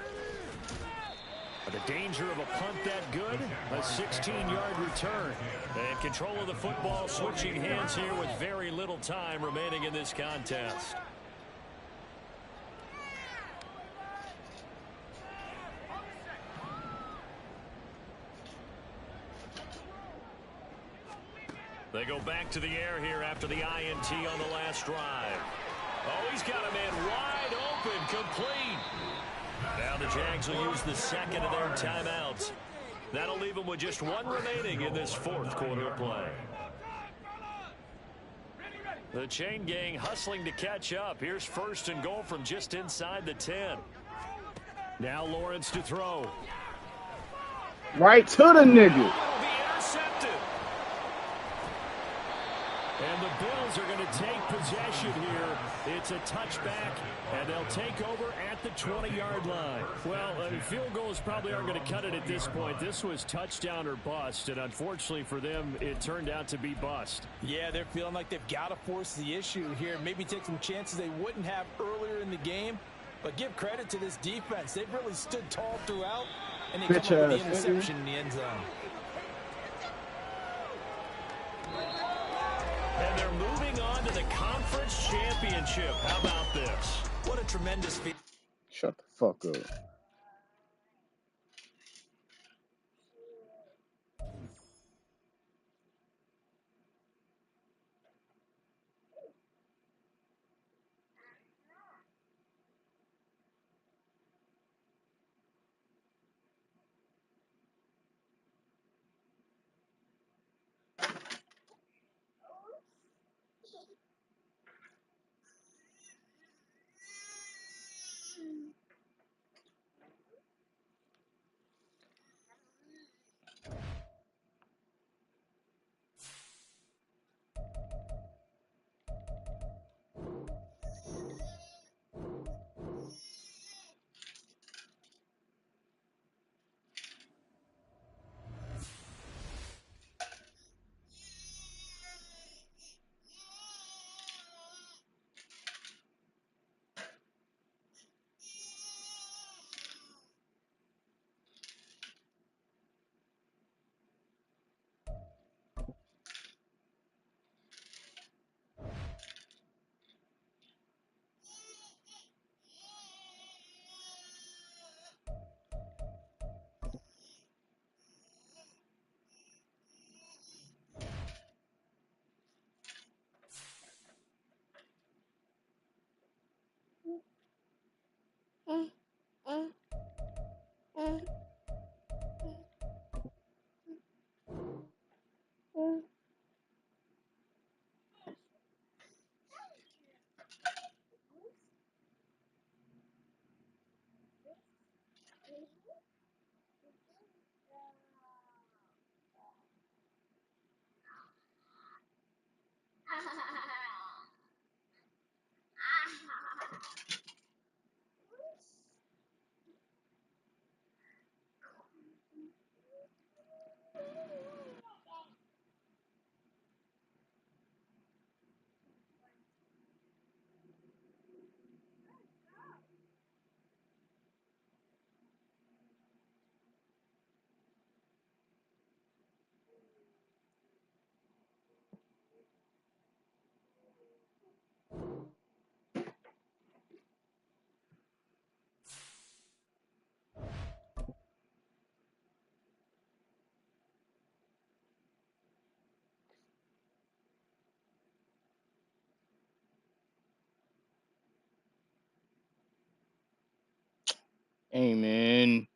The danger of a punt that good, a 16-yard return. And control of the football switching hands here with very little time remaining in this contest. They go back to the air here after the INT on the last drive. Oh, he's got a man wide open, complete. Now the Jags will use the 2nd of their timeouts. That'll leave them with just 1 remaining in this 4th quarter of play. The chain gang hustling to catch up. Here's first and goal from just inside the 10. Now Lawrence to throw. Right to the nigga. It'll be intercepted. And the Bills are going to take possession here. It's a touchback, and they'll take over at the 20-yard line. Well, field goals probably aren't going to cut it at this point. This was touchdown or bust, and unfortunately for them, it turned out to be bust. Yeah, they're feeling like they've got to force the issue here. Maybe take some chances they wouldn't have earlier in the game. But give credit to this defense. They've really stood tall throughout, and they come up with the interception in the end zone. And they're moving on to the conference championship. How about this? What a tremendous feat. Shut the fuck up. Amen.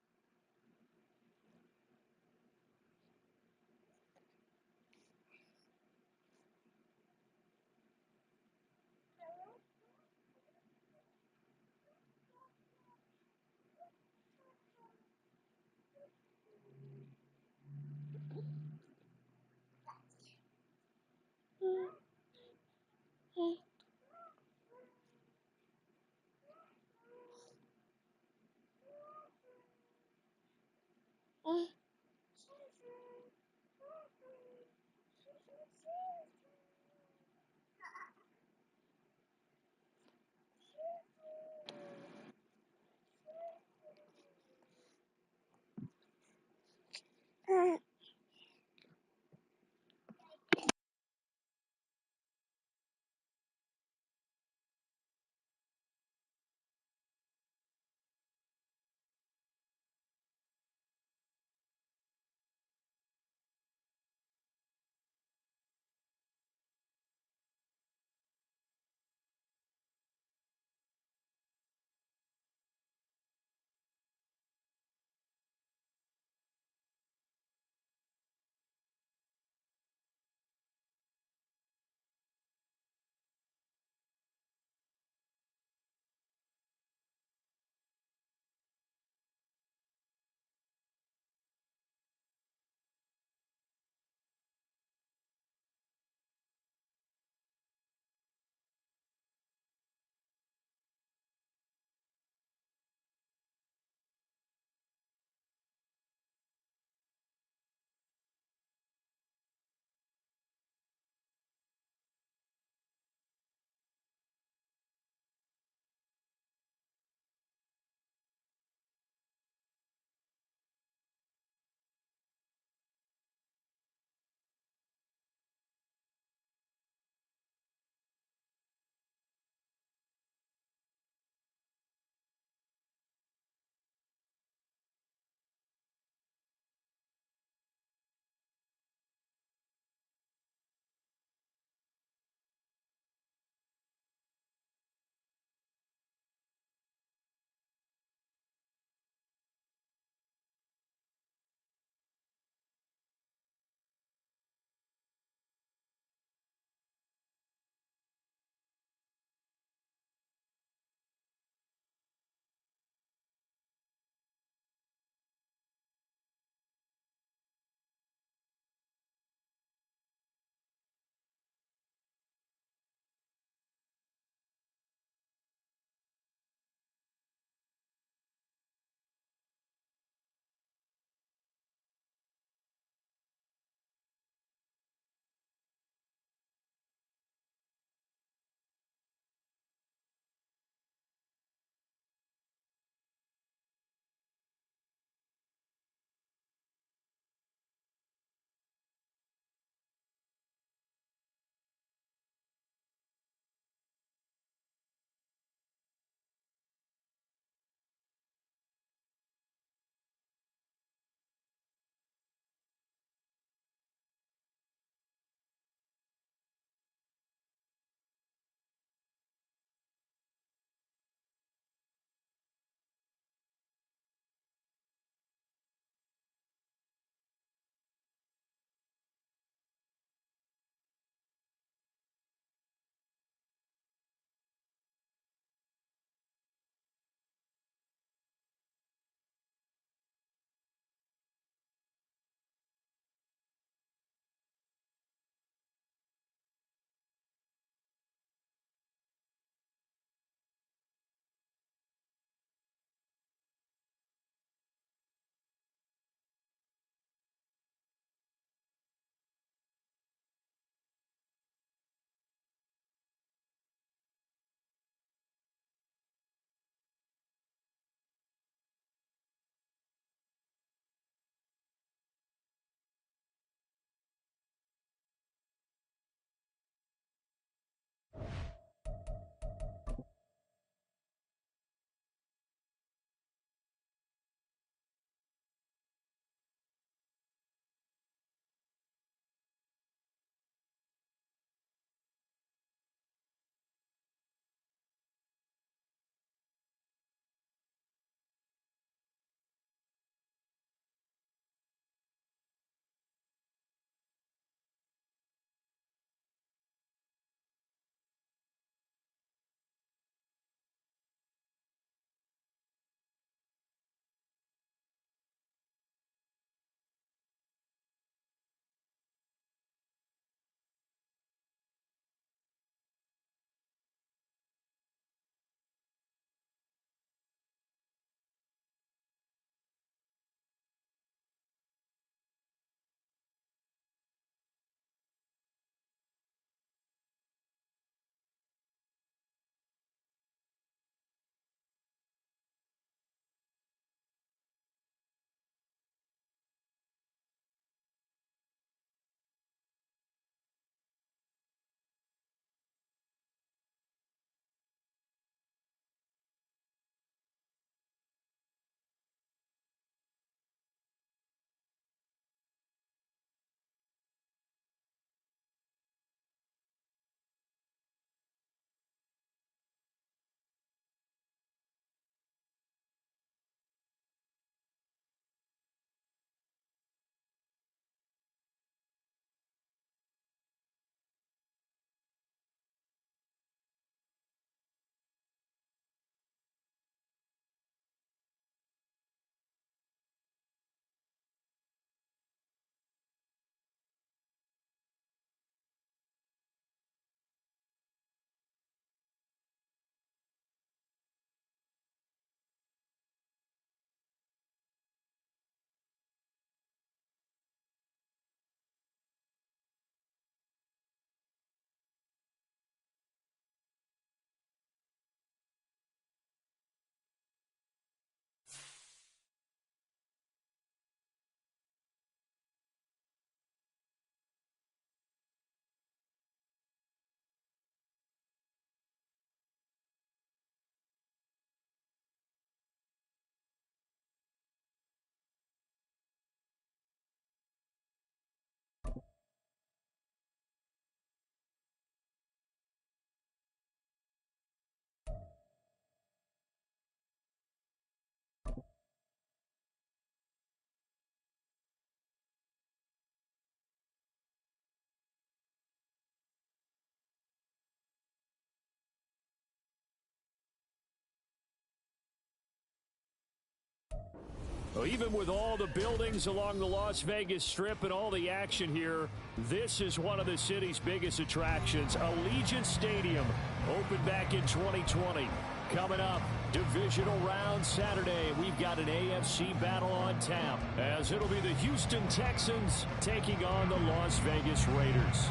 Well, even with all the buildings along the Las Vegas Strip and all the action here, this is one of the city's biggest attractions. Allegiant Stadium opened back in 2020. Coming up, divisional round Saturday. We've got an AFC battle on tap, as it'll be the Houston Texans taking on the Las Vegas Raiders.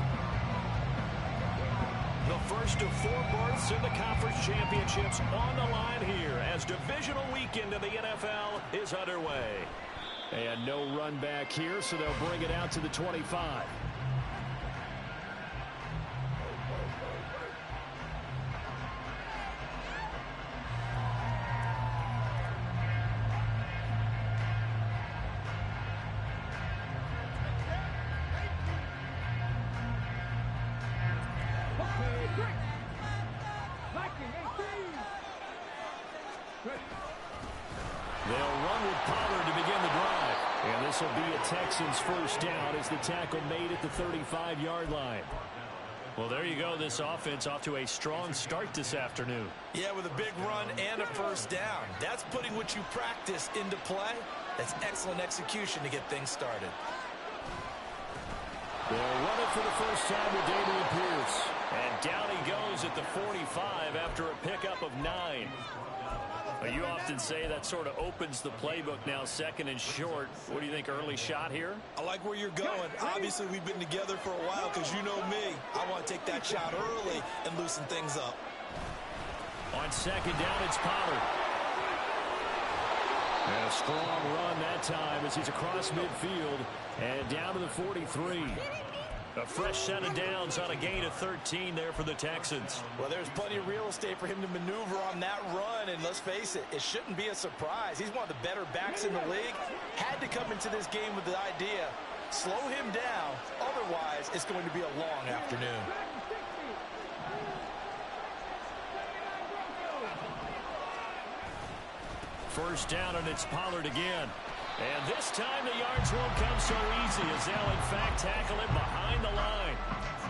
The first of 4 berths in the conference championships on the line here as divisional weekend of the NFL is underway. And no run back here, so they'll bring it out to the 25. They'll run with Pollard to begin the drive. And this will be a Texans first down as the tackle made at the 35-yard line. Well, there you go. This offense off to a strong start this afternoon. Yeah, with a big run and a first down. That's putting what you practice into play. That's excellent execution to get things started. They'll run it for the first time with Damian Pierce. And down he goes at the 45 after a pickup of 9. You often say that sort of opens the playbook now, second and short. What do you think, early shot here? I like where you're going. Obviously, we've been together for a while because you know me. I want to take that shot early and loosen things up. On second down, it's Pollard. And a strong run that time as he's across midfield and down to the 43. A fresh set of downs on a gain of 13 there for the Texans. Well, there's plenty of real estate for him to maneuver on that run, and let's face it, it shouldn't be a surprise. He's one of the better backs in the league. Had to come into this game with the idea, slow him down, otherwise it's going to be a long afternoon. First down, and it's Pollard again. And this time the yards won't come so easy as they'll, in fact, tackle him behind the line.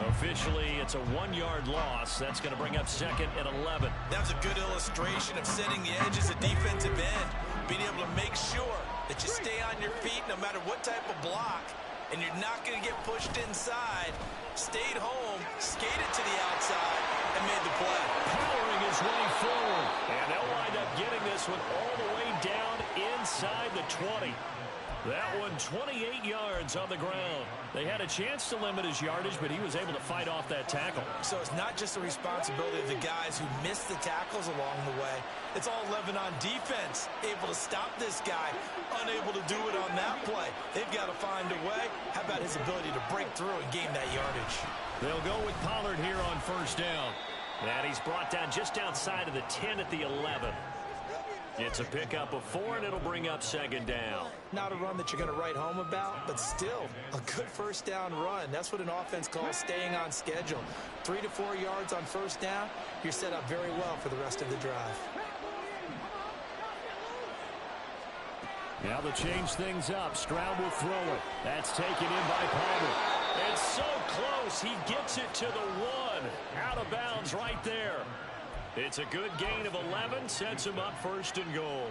Officially, it's a 1-yard loss. That's going to bring up second and 11. That's a good illustration of setting the edge as a defensive end, being able to make sure that you stay on your feet no matter what type of block, and you're not going to get pushed inside. Stayed home, skated to the outside, and made the play. Powering his way forward. And they'll wind up getting this one all the way down inside the 20. That one 28 yards on the ground. They had a chance to limit his yardage, but he was able to fight off that tackle. So it's not just the responsibility of the guys who missed the tackles along the way. It's all 11 on defense, able to stop this guy, unable to do it on that play. They've got to find a way. How about his ability to break through and gain that yardage? They'll go with Pollard here on first down. And he's brought down just outside of the 10 at the 11. It's a pickup of 4, and it'll bring up second down. Not a run that you're going to write home about, but still a good first down run. That's what an offense calls staying on schedule. 3 to 4 yards on first down, you're set up very well for the rest of the drive. Now they'll change things up. Stroud will throw it. That's taken in by Palmer. It's so close. He gets it to the 1. Out of bounds right there. It's a good gain of 11, sets him up first and goal.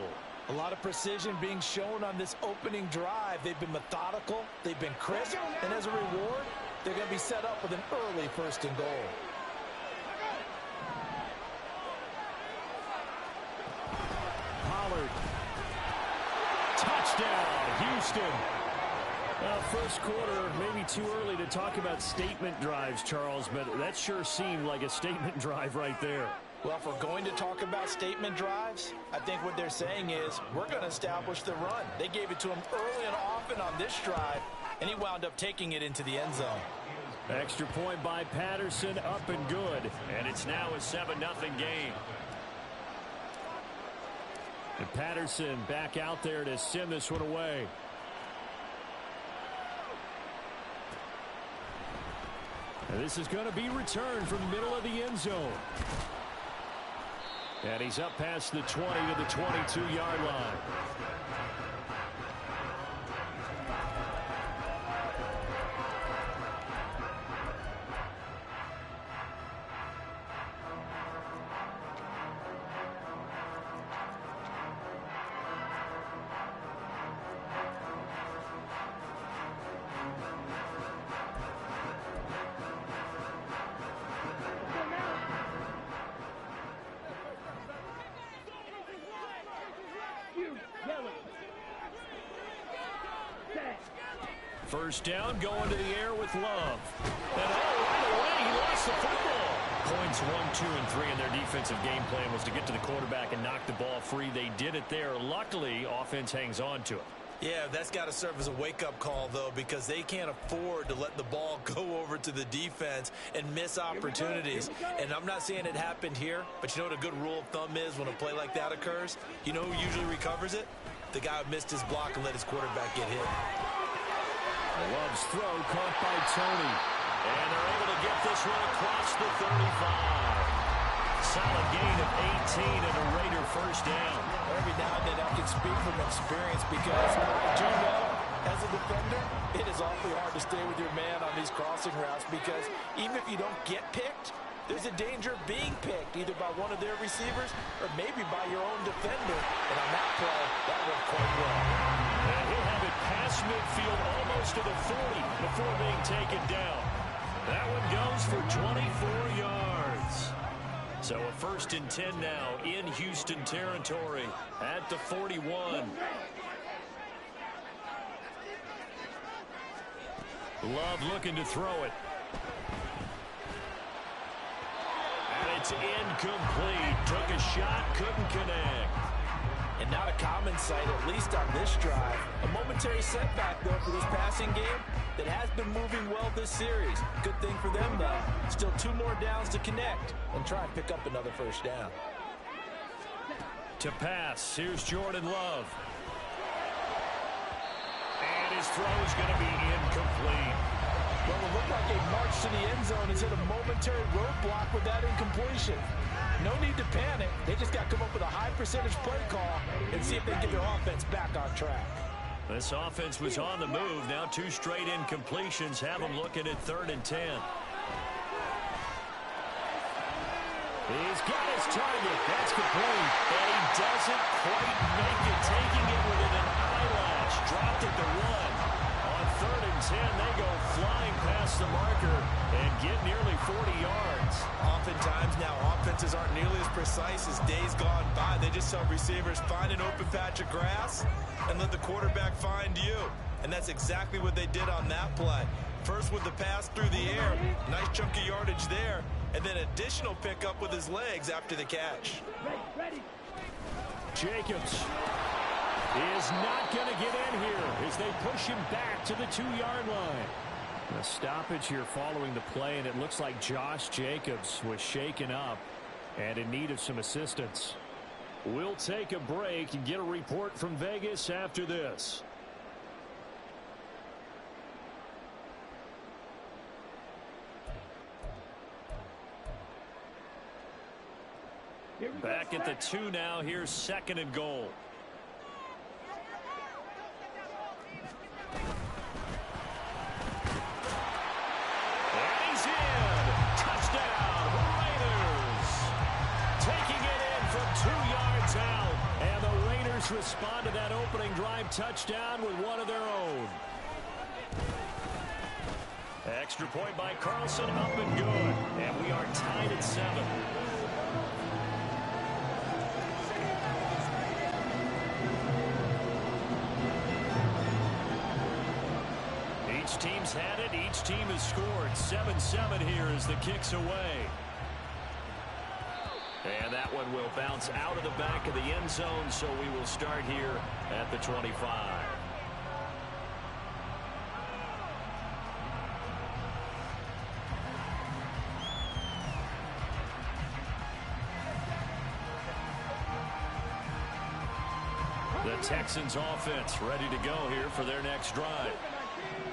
A lot of precision being shown on this opening drive. They've been methodical, they've been crisp, and as a reward, they're going to be set up with an early first and goal. Pollard. Touchdown, Houston. First quarter, maybe too early to talk about statement drives, Charles, but that sure seemed like a statement drive right there. Well, if we're going to talk about statement drives, I think what they're saying is we're going to establish the run. They gave it to him early and often on this drive, and he wound up taking it into the end zone. Extra point by Patterson, up and good. And it's now a 7-0 game. And Patterson back out there to send this one away. And this is going to be returned from the middle of the end zone. And he's up past the 20 to the 22-yard line. First down, going to the air with Love. And right away, he lost the football. Points 1, 2, and 3 in their defensive game plan was to get to the quarterback and knock the ball free. They did it there. Luckily, offense hangs on to it. Yeah, that's got to serve as a wake-up call, though, because they can't afford to let the ball go over to the defense and miss opportunities. And I'm not saying it happened here, but you know what a good rule of thumb is when a play like that occurs? You know who usually recovers it? The guy who missed his block and let his quarterback get hit. Love's throw caught by Tony. And they're able to get this one across the 35. Solid gain of 18 and a Raider first down. Every now and then I can speak from experience because I do know as a defender, it is awfully hard to stay with your man on these crossing routes because even if you don't get picked, there's a danger of being picked either by one of their receivers or maybe by your own defender. And on that play, that worked quite well. And he'll have it past midfield almost to the 40 before being taken down. That one goes for 24 yards. So a 1st and 10 now in Houston territory at the 41. Love looking to throw it. And it's incomplete. Took a shot, couldn't connect. And not a common sight, at least on this drive. A momentary setback, though, for this passing game that has been moving well this series. Good thing for them, though. Still 2 more downs to connect and try and pick up another first down. To pass, here's Jordan Love. And his throw is going to be incomplete. Well, it looked like a march to the end zone has hit a momentary roadblock with that incompletion. No need to panic. They just got to come up with a high percentage play call and see if they can get their offense back on track. This offense was on the move. Now 2 straight incompletions have them looking at 3rd and 10. He's got his target. That's complete. And he doesn't quite make it, taking it within an eyelash. Dropped at the 1. On 3rd and 10, they go flying past the marker and get nearly 40 yards. Oftentimes now, offenses aren't nearly as precise as days gone by. They just tell receivers, find an open patch of grass and let the quarterback find you. And that's exactly what they did on that play. First with the pass through the air, nice chunk of yardage there, and then additional pickup with his legs after the catch. Jacobs is not going to get in here as they push him back to the 2-yard line. A stoppage here following the play, and it looks like Josh Jacobs was shaken up and in need of some assistance. We'll take a break and get a report from Vegas after this. Back at the 2 now. Here's 2nd and goal. And he's in. Touchdown, Raiders. Taking it in from 2 yards out. And the Raiders respond to that opening drive touchdown with one of their own. Extra point by Carlson, up and good. And we are tied at 7. Each team's had it. Each team has scored. 7-7 here as the kick's away. And that one will bounce out of the back of the end zone, so we will start here at the 25. The Texans offense ready to go here for their next drive.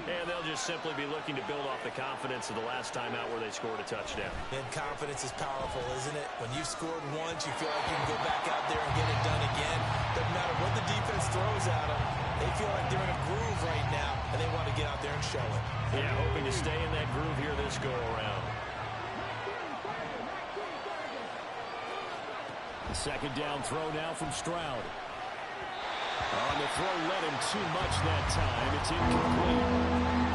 And they'll just simply be looking to build off the confidence of the last time out where they scored a touchdown. And confidence is powerful, isn't it? When you've scored once, you feel like you can go back out there and get it done again. Doesn't matter what the defense throws at them. They feel like they're in a groove right now, and they want to get out there and show it. Yeah, hoping to stay in that groove here this go-around. The 2nd down throw now from Stroud. On the throw, led him too much that time. It's incomplete.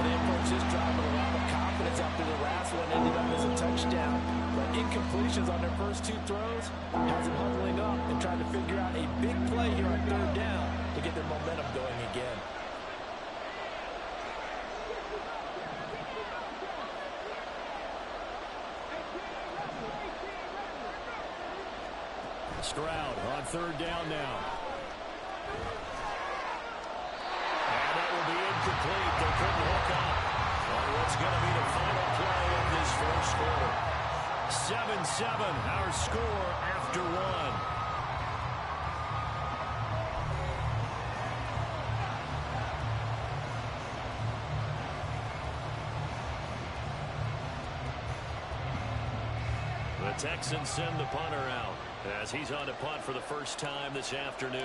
They approach this drive with a lot of confidence after the last one ended up as a touchdown. But incompletions on their first 2 throws has them huddling up and trying to figure out a big play here on 3rd down to get their momentum going again. Stroud on third down now. And that will be incomplete. They couldn't hook up on what's going to be the final play of this first quarter. 7-7, our score after one. The Texans send the punter out as he's on to punt for the first time this afternoon.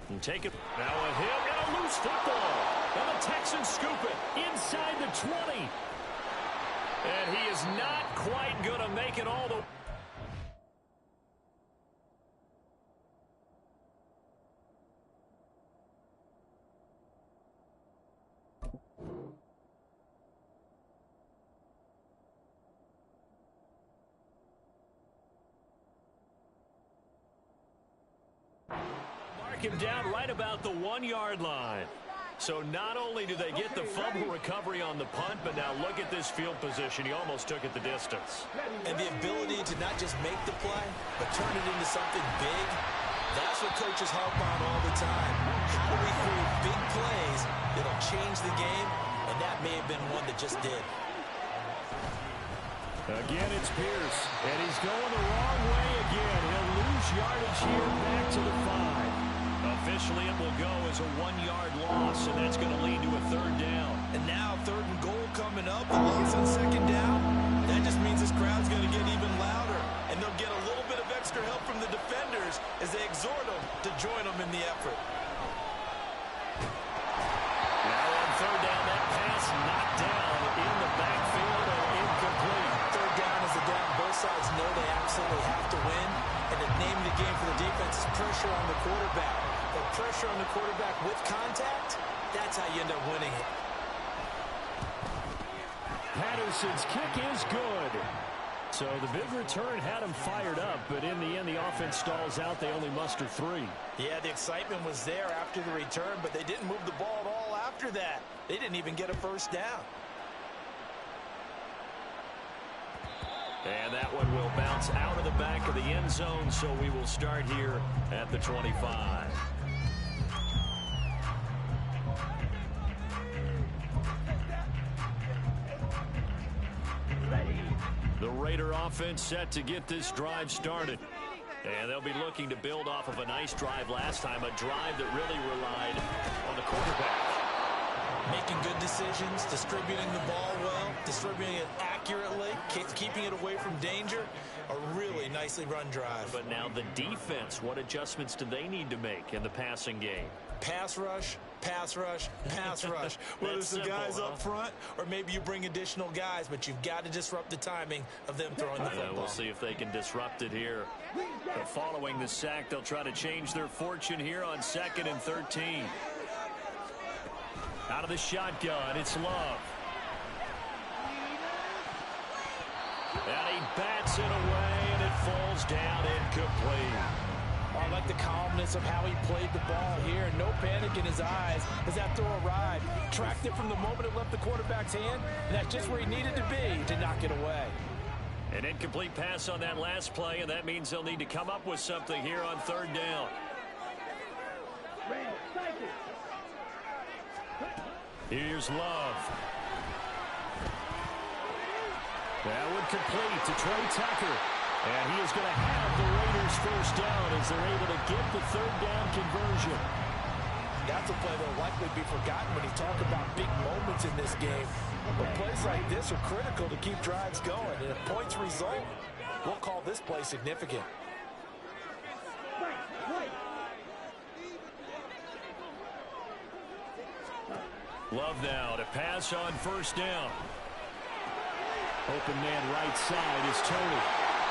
And take it. Now a hit and a loose football. And the Texans scoop it inside the 20. And he is not quite going to make it all the him down right about the 1-yard line. So not only do they get the fumble recovery on the punt, but now look at this field position. He almost took it the distance. And the ability to not just make the play, but turn it into something big, that's what coaches harp on all the time. How do we create big plays that'll change the game? And that may have been one that just did. Again, it's Pierce, and he's going the wrong way again. He'll lose yardage here back to the 5. Officially, it will go as a 1-yard loss, and that's going to lead to a third down. And now third and goal coming up, a loss on second down. That just means this crowd's going to get even louder, and they'll get a little bit of extra help from the defenders as they exhort them to join them in the effort. Now on third down, that pass knocked down in the backfield and incomplete. Third down is a down. Both sides know they absolutely have to win, and the name of the game for the defense is pressure on the quarterback. But pressure on the quarterback with contact, that's how you end up winning it. Patterson's kick is good. So the big return had him fired up, but in the end, the offense stalls out. They only muster 3. Yeah, the excitement was there after the return, but they didn't move the ball at all after that. They didn't even get a first down. And that one will bounce out of the back of the end zone, so we will start here at the 25. The Raider offense set to get this drive started. And they'll be looking to build off of a nice drive last time, a drive that really relied on the quarterback. Making good decisions, distributing the ball well, distributing it accurately, keeping it away from danger. A really nicely run drive. But now the defense, what adjustments do they need to make in the passing game? Pass rush, pass rush, pass rush. Whether it's the guys up front or maybe you bring additional guys, but you've got to disrupt the timing of them throwing the football. We'll see if they can disrupt it here. But following the sack, they'll try to change their fortune here on 2nd and 13. Out of the shotgun, it's Love. And he bats it away, and it falls down incomplete. I like the calmness of how he played the ball here. No panic in his eyes as that throw arrived. Tracked it from the moment it left the quarterback's hand, and that's just where he needed to be to knock it away. An incomplete pass on that last play, and that means they'll need to come up with something here on third down. Here's Love. That would complete to Trey Tucker. And he is going to have the Raiders first down as they're able to get the third down conversion. That's a play that will likely be forgotten when you talk about big moments in this game. But plays like this are critical to keep drives going. And if points result, we'll call this play significant. Love now to pass on first down. Open man right side is Tony.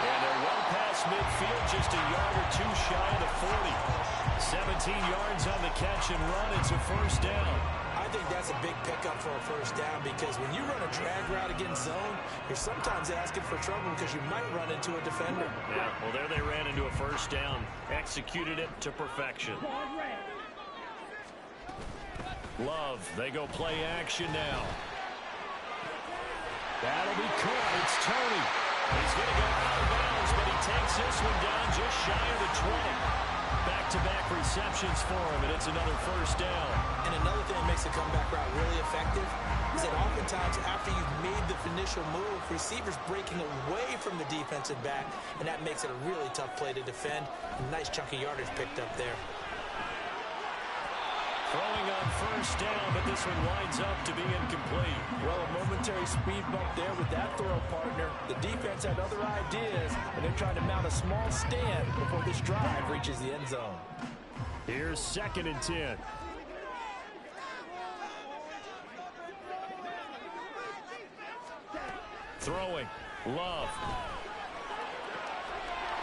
And they're well past midfield, just a yard or two shy of the 40. 17 yards on the catch and run. It's a first down. I think that's a big pickup for a first down because when you run a drag route against zone, you're sometimes asking for trouble because you might run into a defender. Yeah, well, there they ran into a first down. Executed it to perfection. Love, they go play action now. That'll be caught. It's Tony. He's going to go out of bounds, but he takes this one down just shy of the 20. Back-to-back receptions for him, and it's another first down. And another thing that makes the comeback route really effective is that oftentimes after you've made the initial move, receivers breaking away from the defensive back, and that makes it a really tough play to defend. A nice chunk of yardage picked up there. Throwing on first down, but this one winds up to be incomplete. Well, a momentary speed bump there with that throw, partner. The defense had other ideas, and they're trying to mount a small stand before this drive reaches the end zone. Here's 2nd and 10. Throwing. Love.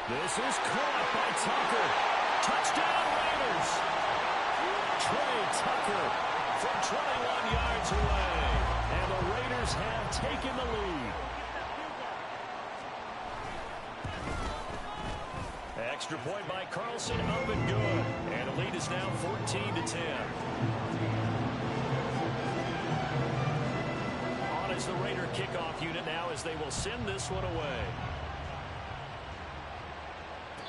This is caught by Tucker. Touchdown, Raiders. Trey Tucker from 21 yards away. And the Raiders have taken the lead. Extra point by Carlson, up and good. And the lead is now 14-10. On is the Raider kickoff unit now as they will send this one away.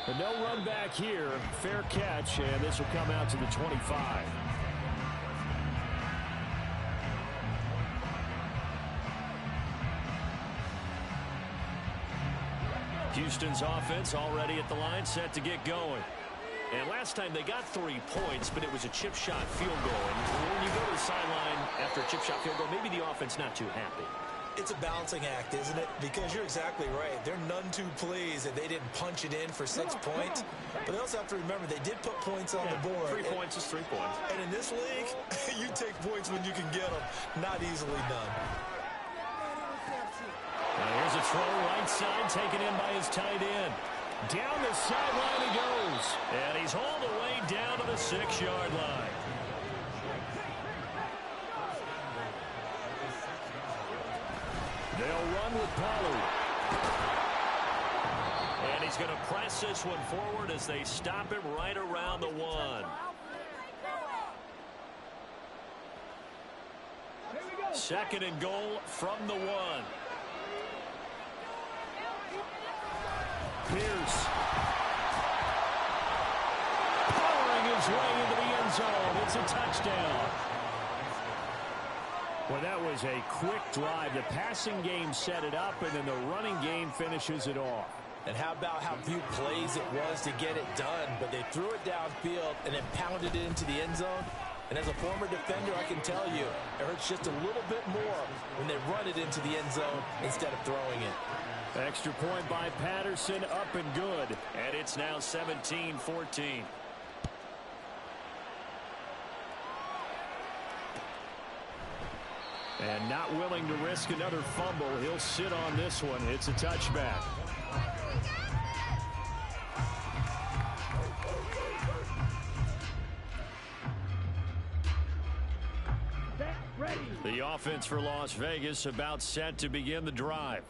But no run back here. Fair catch, and this will come out to the 25. Houston's offense already at the line, set to get going. And last time they got 3 points, but it was a chip shot field goal. And when you go to the sideline after a chip shot field goal, maybe the offense not too happy. It's a balancing act, isn't it? Because you're exactly right. They're none too pleased that they didn't punch it in for 6 points. But they also have to remember they did put points on the board. 3 points is 3 points. And in this league, you take points when you can get them. Not easily done. Now here's a throw right side taken in by his tight end. Down the sideline he goes. And he's hauled away down to the 6-yard line. They'll run with Pollard. And he's going to press this one forward as they stop him right around the 1. Second and goal from the 1. Pierce. Powering his way into the end zone. It's a touchdown. Well, that was a quick drive. The passing game set it up, and then the running game finishes it off. And how about how few plays it was to get it done, but they threw it downfield and then pounded it into the end zone. And as a former defender, I can tell you, it hurts just a little bit more when they run it into the end zone instead of throwing it. Extra point by Patterson, up and good. And it's now 17-14. And not willing to risk another fumble. He'll sit on this one. It's a touchback. The offense for Las Vegas about set to begin the drive.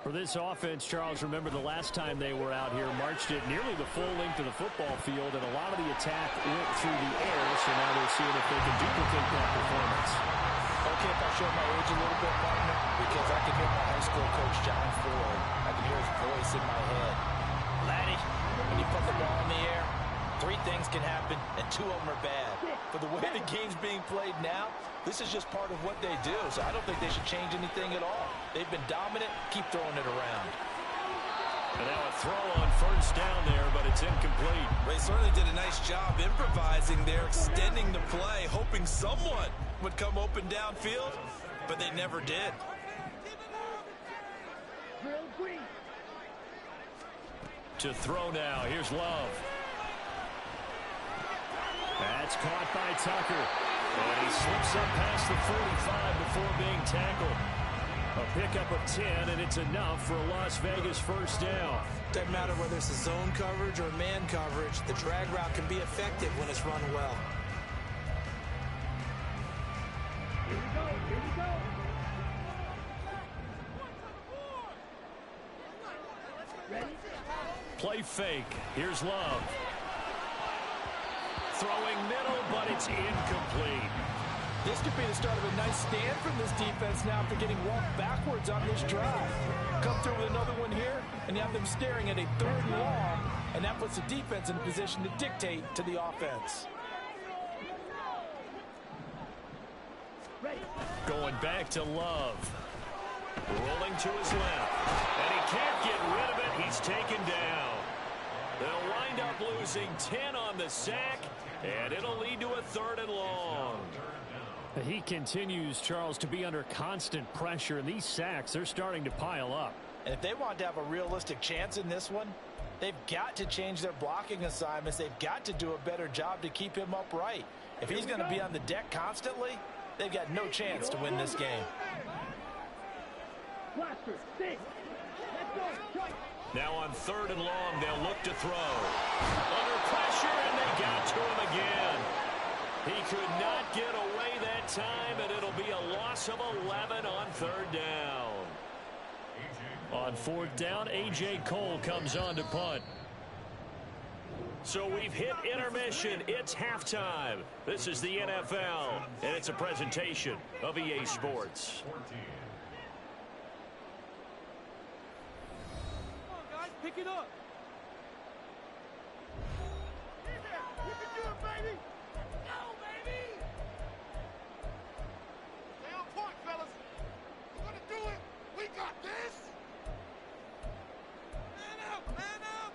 For this offense, Charles, remember the last time they were out here, marched it nearly the full length of the football field, and a lot of the attack went through the air, so now they're seeing if they can duplicate that performance. Okay, if I show my age a little bit, partner, because I can hear my high school coach, John Ford. I can hear his voice in my head. Laddie, when you put the ball in the air, 3 things can happen, and 2 of them are bad. But the way the game's being played now, this is just part of what they do, so I don't think they should change anything at all. They've been dominant. Keep throwing it around. And now a throw on first down there, but it's incomplete. They certainly did a nice job improvising there, extending the play, hoping someone would come open downfield, but they never did. To throw now, here's Love. That's caught by Tucker. And he slips up past the 45 before being tackled. A pickup of 10, and it's enough for a Las Vegas first down. Doesn't matter whether it's a zone coverage or man coverage, the drag route can be effective when it's run well. Here we go, here we go. Ready? Play fake. Here's Love. Throwing middle, but it's incomplete. This could be the start of a nice stand from this defense now after getting walked backwards on this drive. Come through with another one here, and you have them staring at a 3rd and long, and that puts the defense in a position to dictate to the offense. Going back to Love. Rolling to his left. And he can't get rid of it. He's taken down. They'll wind up losing 10 on the sack, and it'll lead to a 3rd and long. He continues, Charles, to be under constant pressure, and these sacks, they're starting to pile up. And if they want to have a realistic chance in this one, they've got to change their blocking assignments. They've got to do a better job to keep him upright. If he's going to be on the deck constantly, they've got no chance to win this game. Now on 3rd and long, they'll look to throw. Under pressure, and they got to him again. He could not get away that time, and it'll be a loss of 11 on 3rd down. On 4th down, A.J. Cole comes on to punt. So we've hit intermission. It's halftime. This is the NFL, and it's a presentation of EA Sports. Pick it up. You can do it, baby. Go, baby. Stay on point, fellas. We're gonna do it. We got this. Man up, man up.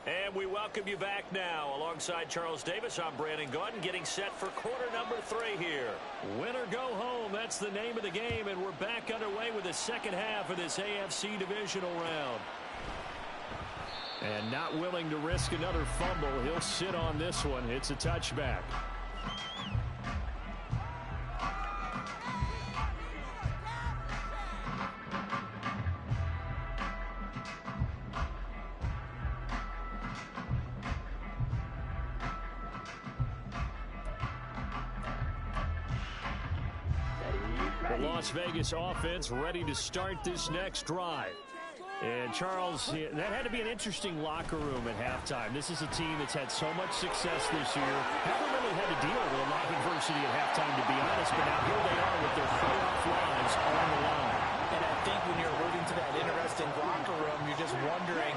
And we welcome you back now. Alongside Charles Davis, I'm Brandon Gaudin, getting set for quarter number 3 here. Win or go home, that's the name of the game, and we're back underway with the second half of this AFC divisional round. And not willing to risk another fumble, he'll sit on this one. It's a touchback. The Las Vegas offense ready to start this next drive. And Charles, that had to be an interesting locker room at halftime. This is a team that's had so much success this year. Haven't really had to deal with a lot of adversity at halftime, to be honest, but now here they are with their playoff lives on the line. And I think when you're alluding to that interesting locker room, you're just wondering,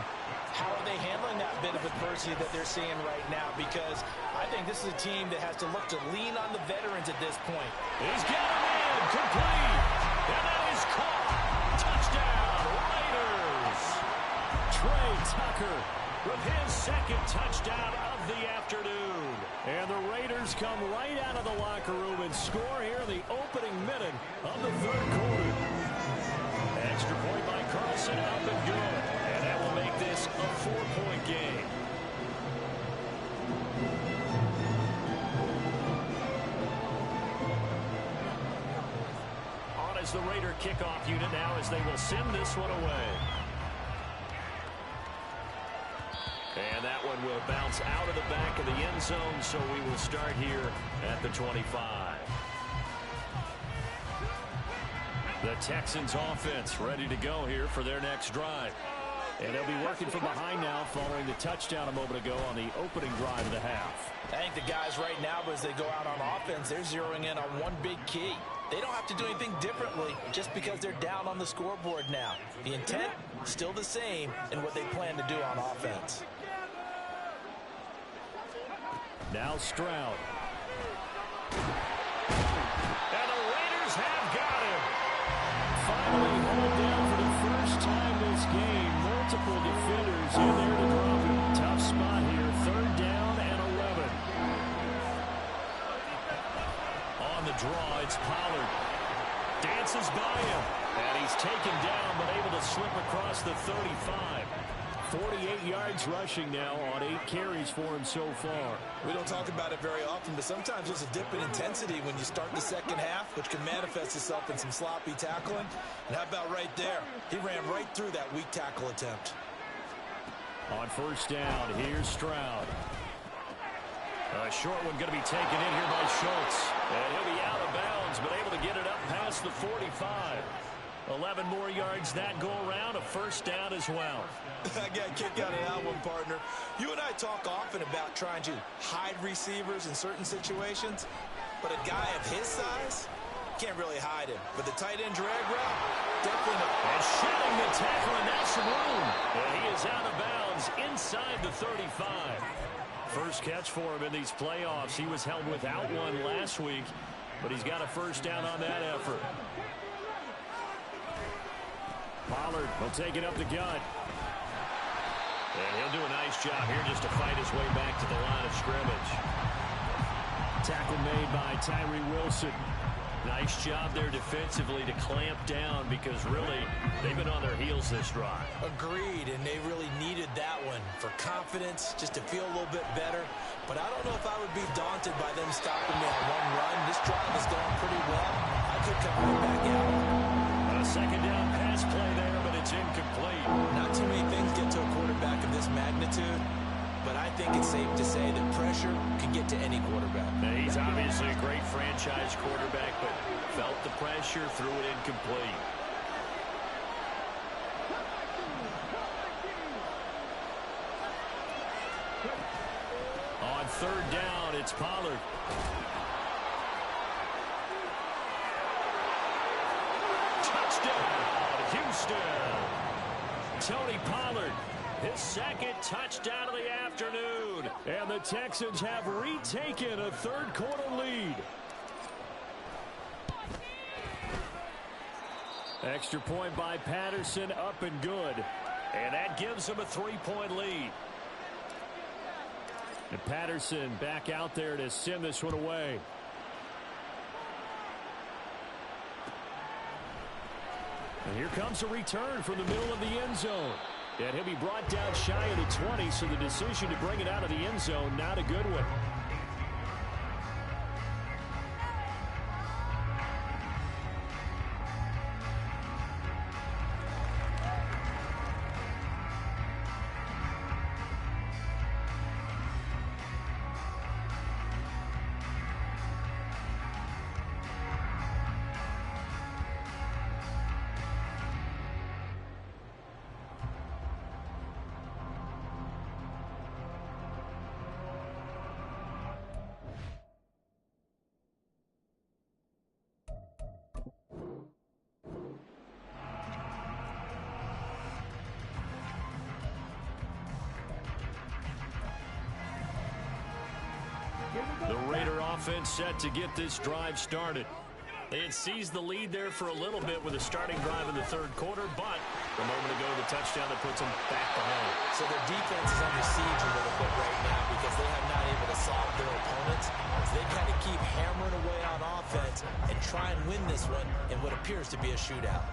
how are they handling that bit of adversity that they're seeing right now? Because I think this is a team that has to look to lean on the veterans at this point. He's got a man complete. And that is caught. Touchdown, Raiders. Trey Tucker with his second touchdown of the afternoon. And the Raiders come right out of the locker room and score here in the opening minute of the 3rd quarter. Extra point by Carlson, up and good. And that will make this a 4-point game. On as the Raider kickoff unit now as they will send this one away. And that one will bounce out of the back of the end zone, so we will start here at the 25. The Texans offense ready to go here for their next drive. And they'll be working from behind now following the touchdown a moment ago on the opening drive of the half. I think the guys right now, as they go out on offense, they're zeroing in on one big key. They don't have to do anything differently just because they're down on the scoreboard now. The intent, still the same in what they plan to do on offense. Now Stroud. And the Raiders have got him. Finally hauled down for the first time this game. Multiple defenders in there to drop him. Tough spot here. 3rd down and 11. On the draw, it's Pollard. Dances by him. And he's taken down, but able to slip across the 35. 48 yards rushing now on 8 carries for him so far. We don't talk about it very often, but sometimes there's a dip in intensity when you start the second half, which can manifest itself in some sloppy tackling. And how about right there? He ran right through that weak tackle attempt. On 1st down, here's Stroud. A short one going to be taken in here by Schultz. And he'll be out of bounds, but able to get it up past the 45. 11 more yards that go around, a first down as well. I got a kick out of that one, partner. You and I talk often about trying to hide receivers in certain situations, but a guy of his size can't really hide him. But the tight end drag route, definitely not. And shedding the tackle, and that's some room. And he is out of bounds inside the 35. First catch for him in these playoffs. He was held without one last week, but he's got a first down on that effort. Pollard will take it up the gut. And he'll do a nice job here just to fight his way back to the line of scrimmage. Tackle made by Tyree Wilson. Nice job there defensively to clamp down because really they've been on their heels this drive. Agreed, and they really needed that one for confidence, just to feel a little bit better. But I don't know if I would be daunted by them stopping me on one run. This drive is going pretty well. I could come right back out. A second down pass play there, but it's incomplete. Not too many things get to a quarterback of this magnitude, but I think it's safe to say that pressure can get to any quarterback. Now, he's obviously a great franchise quarterback, but felt the pressure, threw it incomplete. On third down, it's Pollard. Touchdown, Houston. Tony Pollard, his second touchdown of the afternoon. And the Texans have retaken a third-quarter lead. Extra point by Patterson, up and good. And that gives them a 3-point lead. And Patterson back out there to send this one away. And here comes a return from the middle of the end zone. And he'll be brought down shy of the 20, so the decision to bring it out of the end zone, not a good one. The Raider offense set to get this drive started. They had seized the lead there for a little bit with a starting drive in the third quarter, but a moment ago the touchdown that puts them back behind. So their defense is under siege a little bit right now because they have not able to solve their opponents. As they kind of keep hammering away on offense and try and win this one in what appears to be a shootout.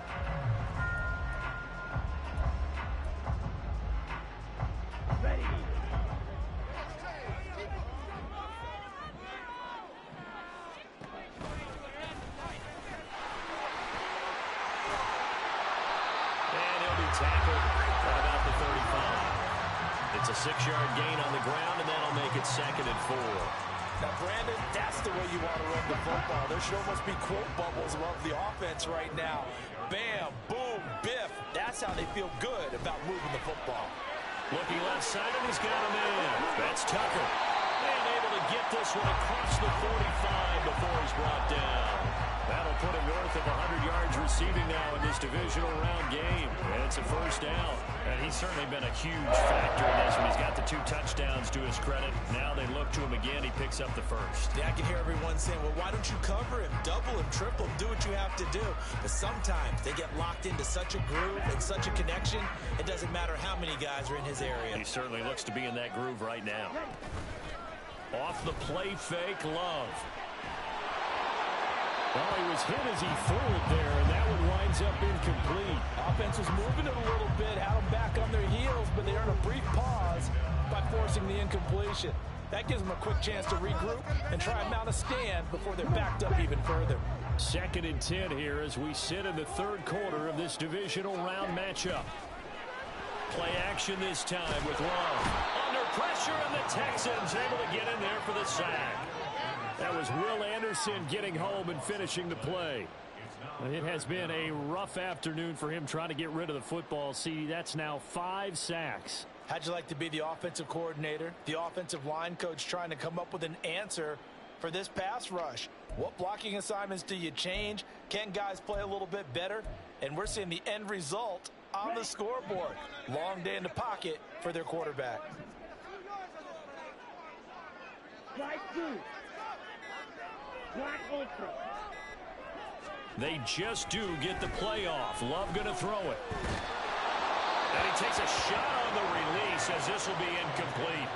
Tackled at about the 35. It's a 6-yard gain on the ground, and that'll make it 2nd and 4. Now, Brandon, that's the way you want to run the football. There should almost be quote bubbles above the offense right now. Bam, boom, biff. That's how they feel good about moving the football. Looking left side, and he's got him in. That's Tucker. And able to get this one across the 45 before he's brought down. That'll put him north of 100 yards receiving now in this divisional round game. And it's a first down. And he's certainly been a huge factor in this one. He's got the 2 touchdowns to his credit. Now they look to him again. He picks up the first. Yeah, I can hear everyone saying, well, why don't you cover him, double him, triple him, do what you have to do. But sometimes they get locked into such a groove and such a connection, it doesn't matter how many guys are in his area. He certainly looks to be in that groove right now. Off the play fake, Love. Well, he was hit as he threw it there, and that one winds up incomplete. Offense was moving it a little bit, had them back on their heels, but they earned a brief pause by forcing the incompletion. That gives them a quick chance to regroup and try and mount a stand before they're backed up even further. 2nd and 10 here as we sit in the third quarter of this divisional round matchup. Play action this time with Love. Under pressure, and the Texans able to get in there for the sack. That was Will Anderson getting home and finishing the play. It has been a rough afternoon for him trying to get rid of the football. See, that's now 5 sacks. How'd you like to be the offensive coordinator, the offensive line coach trying to come up with an answer for this pass rush? What blocking assignments do you change? Can guys play a little bit better? And we're seeing the end result on the scoreboard. Long day in the pocket for their quarterback. They just do get the playoff. Love going to throw it. And he takes a shot on the release as this will be incomplete.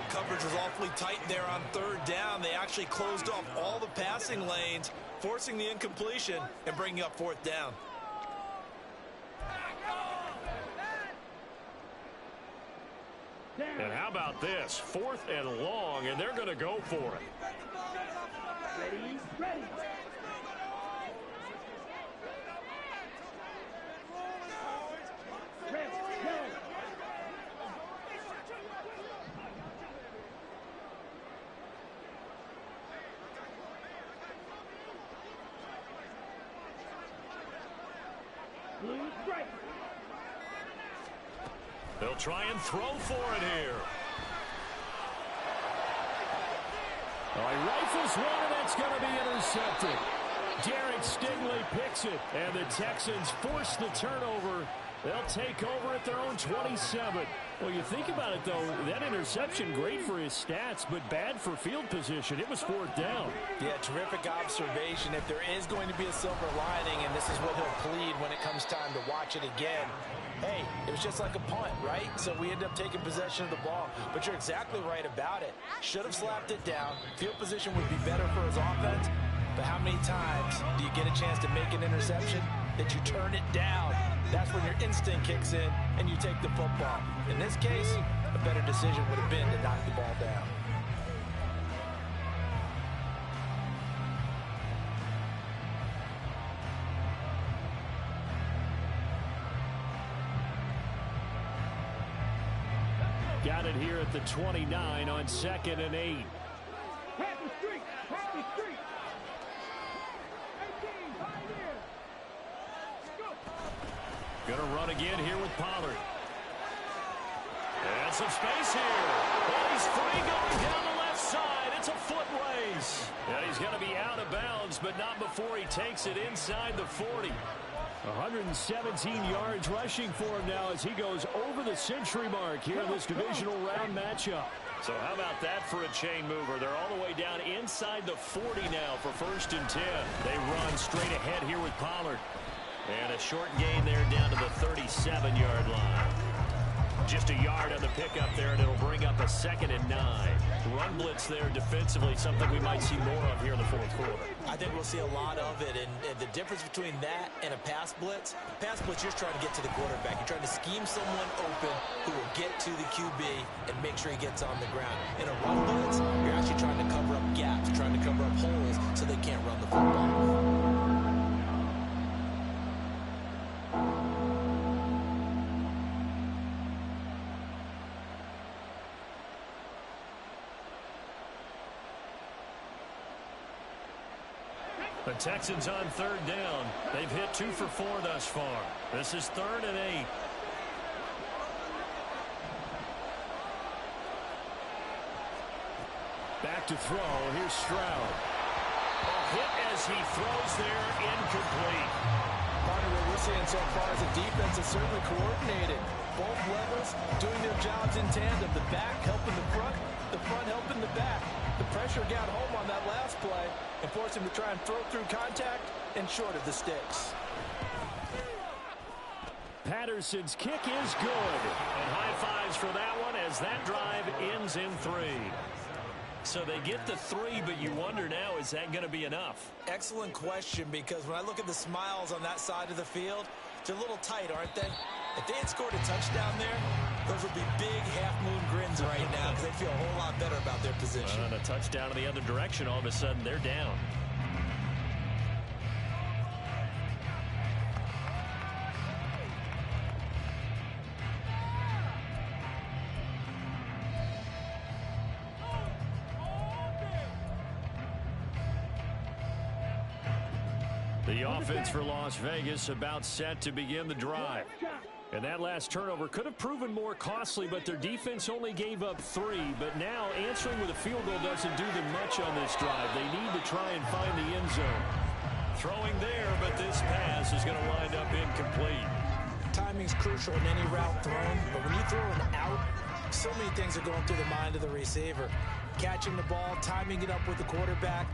Coverage was awfully tight there on third down. They actually closed off all the passing lanes, forcing the incompletion and bringing up fourth down. And how about this? 4th and long, and they're going to go for it. Ready. They'll try and throw for it here. He rifles one, and that's going to be intercepted. Derek Stingley picks it, and the Texans force the turnover. They'll take over at their own 27. Well, you think about it, though, that interception, great for his stats, but bad for field position. It was 4th down. Yeah, terrific observation. If there is going to be a silver lining, and this is what he'll plead when it comes time to watch it again, hey, it was just like a punt, right? So we end up taking possession of the ball. But you're exactly right about it. Should have slapped it down. Field position would be better for his offense. But how many times do you get a chance to make an interception that you turn it down? That's when your instinct kicks in and you take the football. In this case, a better decision would have been to knock the ball down. Got it here at the 29 on 2nd and 8. Going to run again here with Pollard. And some space here. And he's free going down the left side. It's a foot race. And he's going to be out of bounds, but not before he takes it inside the 40. 117 yards rushing for him now as he goes over the century mark here in this divisional round matchup. So how about that for a chain mover? They're all the way down inside the 40 now for 1st and 10. They run straight ahead here with Pollard. And a short gain there down to the 37-yard line. Just a yard on the pickup there, and it'll bring up a 2nd and 9. Run blitz there defensively, something we might see more of here in the 4th quarter. I think we'll see a lot of it, and the difference between that and a pass blitz, you're trying to get to the quarterback. You're trying to scheme someone open who will get to the QB and make sure he gets on the ground. In a run blitz, you're actually trying to cover up gaps, trying to cover up holes so they can't run the football. The Texans on 3rd down. They've hit 2 for 4 thus far. This is 3rd and 8. Back to throw. Here's Stroud. A hit as he throws there, incomplete. Partner, what we're seeing so far is the defense is certainly coordinated. Both levels doing their jobs in tandem. The back helping the front helping the back. The pressure got home on that last play and forced him to try and throw through contact and short of the sticks. Patterson's kick is good. And high fives for that one as that drive ends in 3. So they get the 3, but you wonder now, is that going to be enough? Excellent question, because when I look at the smiles on that side of the field, they're a little tight, aren't they? If they had scored a touchdown there, those would be big half-moon grins right now because they feel a whole lot better about their position. And a touchdown in the other direction, all of a sudden they're down. The offense for Las Vegas about set to begin the drive. And that last turnover could have proven more costly, but their defense only gave up 3. But now answering with a field goal doesn't do them much on this drive. They need to try and find the end zone. Throwing there, but this pass is going to wind up incomplete. Timing's crucial in any route thrown, but when you throw an out, so many things are going through the mind of the receiver. Catching the ball, timing it up with the quarterback.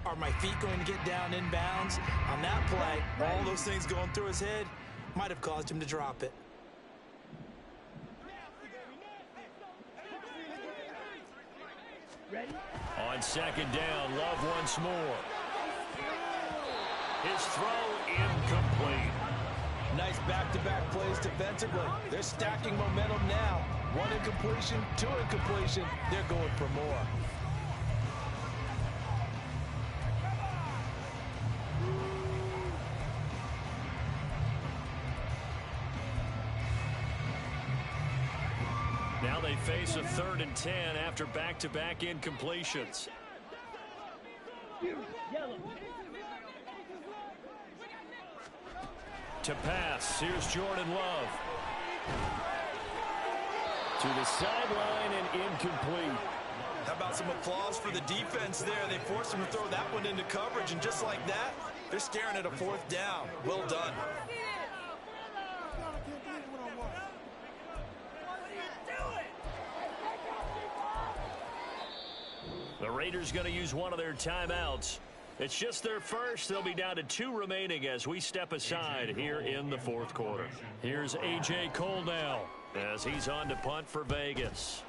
Are my feet going to get down inbounds? On that play, all those things going through his head might have caused him to drop it. On second down, Love once more. His throw incomplete. Nice back-to-back plays defensively. They're stacking momentum now. 1 incompletion, 2 incompletion. They're going for more. Now they face a 3rd and 10 after back-to-back incompletions. To pass, here's Jordan Love. To the sideline and incomplete. How about some applause for the defense there? They forced him to throw that one into coverage, and just like that, they're staring at a 4th down. Well done. The Raiders going to use one of their timeouts. It's just their first. They'll be down to 2 remaining as we step aside here in the 4th quarter. Here's A.J. Cole now as he's on to punt for Vegas.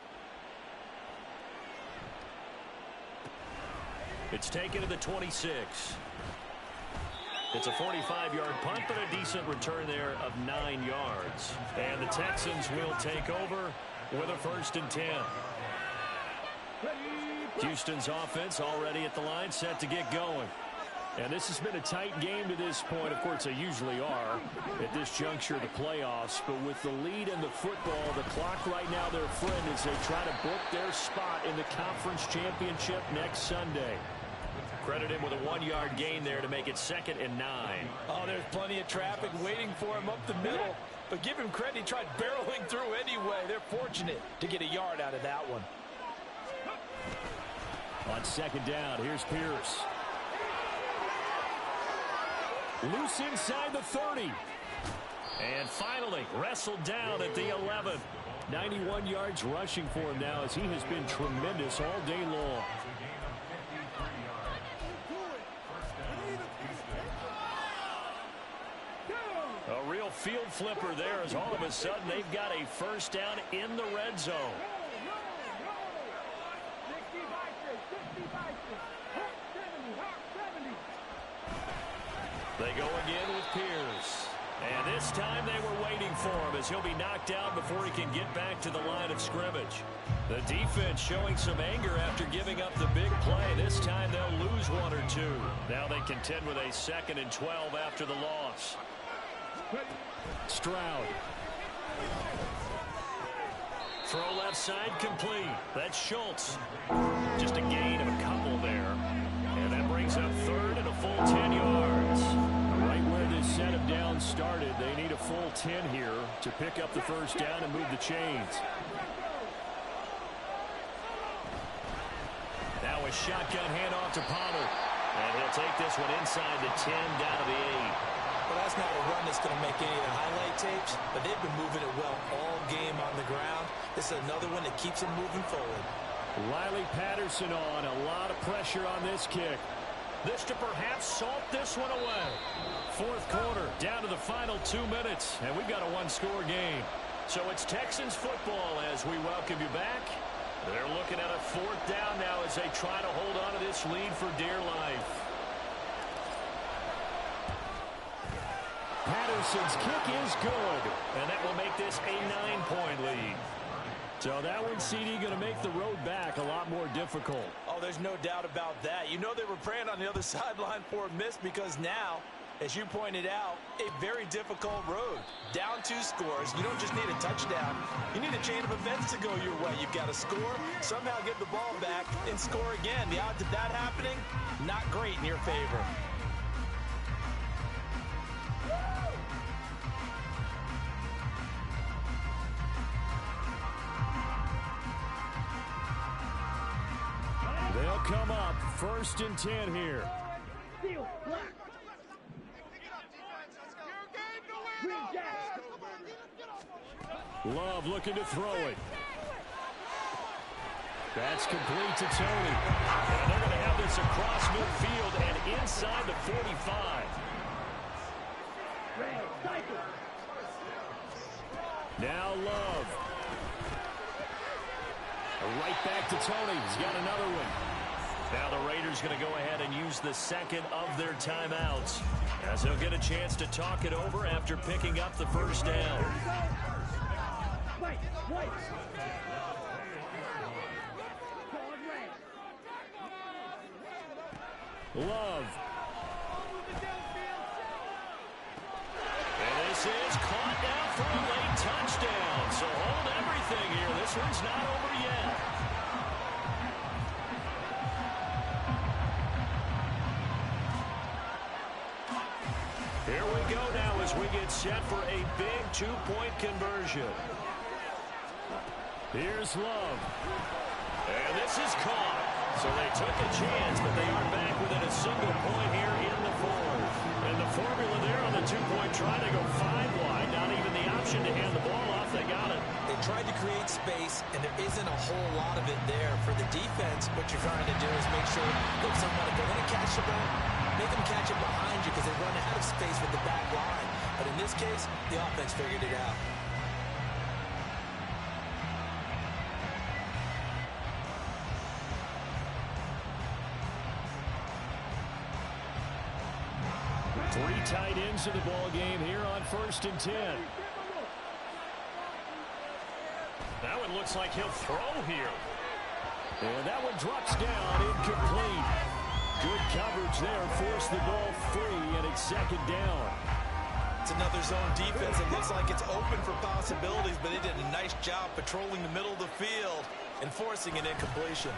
It's taken to the 26. It's a 45-yard punt, but a decent return there of 9 yards. And the Texans will take over with a 1st and 10. Houston's offense already at the line, set to get going. And this has been a tight game to this point. Of course, they usually are at this juncture of the playoffs. But with the lead in the football, the clock right now their friend as they try to book their spot in the conference championship next Sunday. Credit him with a 1-yard gain there to make it 2nd and 9. Oh, there's plenty of traffic waiting for him up the middle. But give him credit, he tried barreling through anyway. They're fortunate to get a yard out of that one. On 2nd down, here's Pierce. Loose inside the 30. And finally wrestled down at the 11. 91 yards rushing for him now as he has been tremendous all day long. A real field flipper there as all of a sudden they've got a 1st down in the red zone. They go again with Pierce. And this time they were waiting for him as he'll be knocked out before he can get back to the line of scrimmage. The defense showing some anger after giving up the big play. This time they'll lose 1 or 2. Now they contend with a 2nd and 12 after the loss. Stroud. Throw left side complete. That's Schultz. Just a gain of a couple there. And that brings up 3rd and a full 10 yards. Right where this set of downs started, they need a full 10 here to pick up the 1st down and move the chains. Now a shotgun handoff to Pollard. And he'll take this one inside the 10 down to the 8. Well, that's not a run that's going to make any of the highlight tapes, but they've been moving it well all game on the ground. This is another one that keeps them moving forward. Riley Patterson on. A lot of pressure on this kick. This to perhaps salt this one away. 4th quarter, down to the final 2 minutes, and we've got a 1-score game. So it's Texans football as we welcome you back. They're looking at a 4th down now as they try to hold on to this lead for dear life. Patterson's kick is good, and that will make this a 9-point lead. So that one, CD, going to make the road back a lot more difficult. Oh, there's no doubt about that. You know they were praying on the other sideline for a miss because now, as you pointed out, a very difficult road. Down 2 scores. You don't just need a touchdown. You need a chain of events to go your way. You've got to score, somehow get the ball back, and score again. The odds of that happening, not great in your favor. come up 1st and 10 here. Love looking to throw it. That's complete to Tony. And they're going to have this across midfield and inside the 45. Now Love. Right back to Tony. He's got another one. Now the Raiders going to go ahead and use the second of their timeouts, as they'll get a chance to talk it over after picking up the first down. Love. And this is caught down for a late touchdown. So hold everything here. This one's not over yet. Here we go now as we get set for a big two-point conversion. Here's Love. And this is caught. So they took a chance, but they are back within a single point here in the fourth. And the formula there on the two-point try to go 5 wide. Not even the option to hand the ball off. They got it. They tried to create space, and there isn't a whole lot of it there. For the defense, what you're trying to do is make sure if someone, if they're going to catch the ball, make them catch it behind you because they run out of space with the back line. But in this case, the offense figured it out. Three tight ends in the ball game here on 1st and 10. That one looks like he'll throw here. And that one drops down, incomplete. Good coverage there, forced the ball free, and it's 2nd down. It's another zone defense. It looks like it's open for possibilities, but they did a nice job patrolling the middle of the field and forcing an incompletion.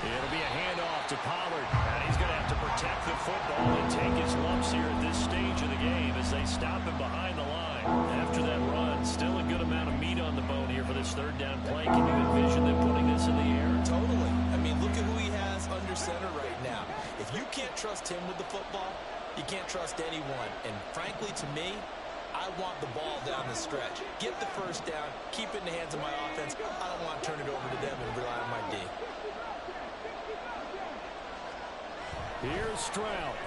It'll be a handoff to Pollard, and he's going to have to protect the football and take his lumps here at this stage of the game as they stop him behind the line. After that run, still a good amount of meat on the bone here for this 3rd down play. Can you envision them putting this in the air? Totally. I mean, look at who he has under center right now. If you can't trust him with the football, you can't trust anyone. And frankly, to me, I want the ball down the stretch. Get the 1st down, keep it in the hands of my offense. I don't want to turn it over to them and rely on my D. Here's Stroud.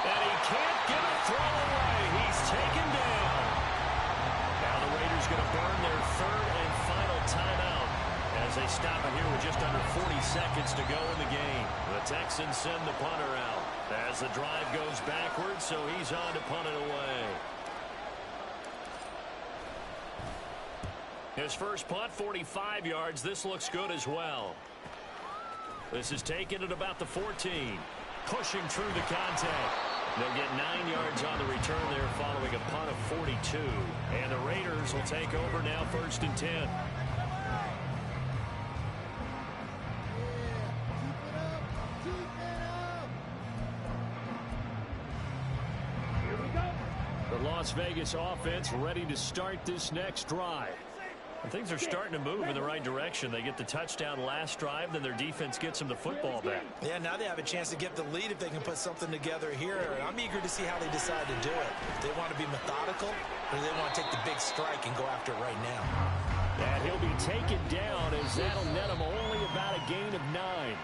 And he can't get a throw away. He's taken down. Now the Raiders going to burn their 3rd and final timeout as they stop it here with just under 40 seconds to go in the game. The Texans send the punter out as the drive goes backwards, so he's on to punt it away. His first punt, 45 yards. This looks good as well. This is taken at about the 14. Pushing through the contact. They'll get 9 yards on the return there following a punt of 42. And the Raiders will take over now 1st and 10. The Las Vegas offense ready to start this next drive. And things are starting to move in the right direction. They get the touchdown last drive, then their defense gets them the football back. Yeah, now they have a chance to get the lead if they can put something together here. I'm eager to see how they decide to do it. If they want to be methodical, or do they want to take the big strike and go after it right now? And he'll be taken down as that'll net him only about a gain of 9.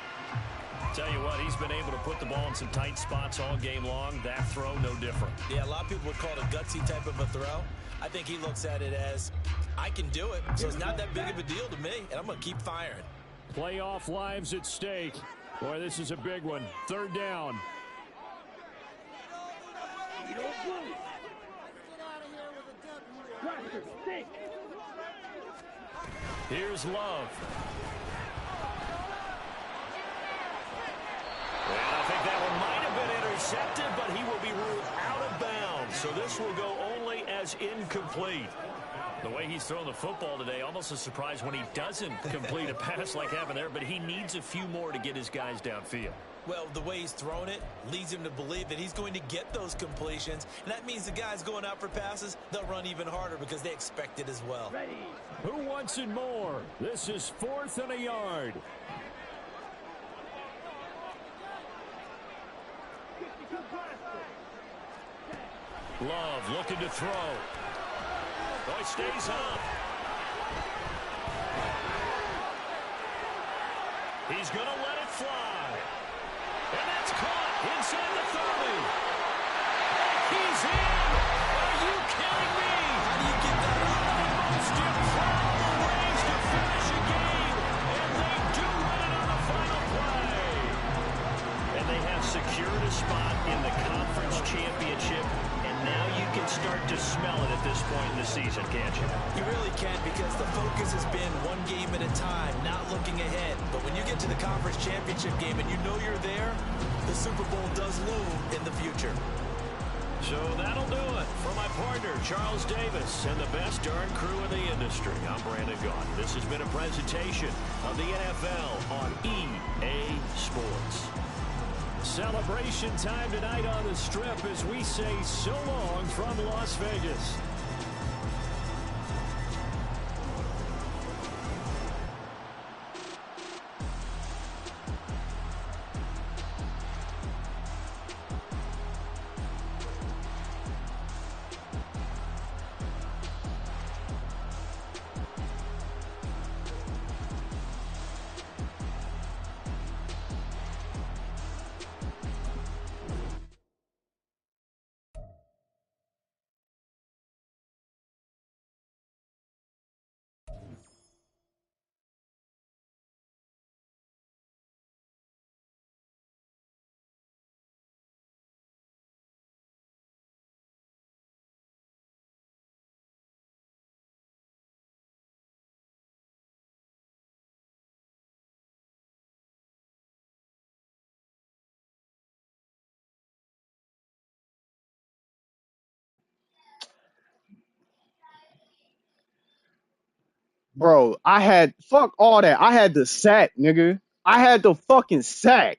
Tell you what, he's been able to put the ball in some tight spots all game long. That throw, no different. Yeah, a lot of people would call it a gutsy type of a throw. I think he looks at it as, I can do it, so it's not that big of a deal to me, and I'm going to keep firing. Playoff lives at stake. Boy, this is a big one. 3rd down. Here's Love. And I think that one might have been intercepted, but he will be ruled out of bounds. So this will go only as incomplete. The way he's throwing the football today, almost a surprise when he doesn't complete a pass like happened there, but he needs a few more to get his guys downfield. Well, the way he's thrown it leads him to believe that he's going to get those completions. And that means the guys going out for passes, they'll run even harder because they expect it as well. Who wants it more? This is 4th and a yard. Love looking to throw. Oh, he stays up. He's going to let it fly. And that's caught inside the 30. He's in. Are you kidding me? How do you get that out? The most improbable ways to finish a game. And they do win it on the final play. And they have secured a spot in the conference championship. And now you can start to smell it at this point in the season, can't you? You really can, because the focus has been one game at a time, not looking ahead. But when you get to the conference championship game and you know you're there, the Super Bowl does loom in the future. So that'll do it for my partner, Charles Davis, and the best darn crew in the industry. I'm Brandon Gaudin. This has been a presentation of the NFL on EA Sports. Celebration time tonight on the Strip as we say so long from Las Vegas. Bro, fuck all that. I had the sack, nigga. I had the fucking sack.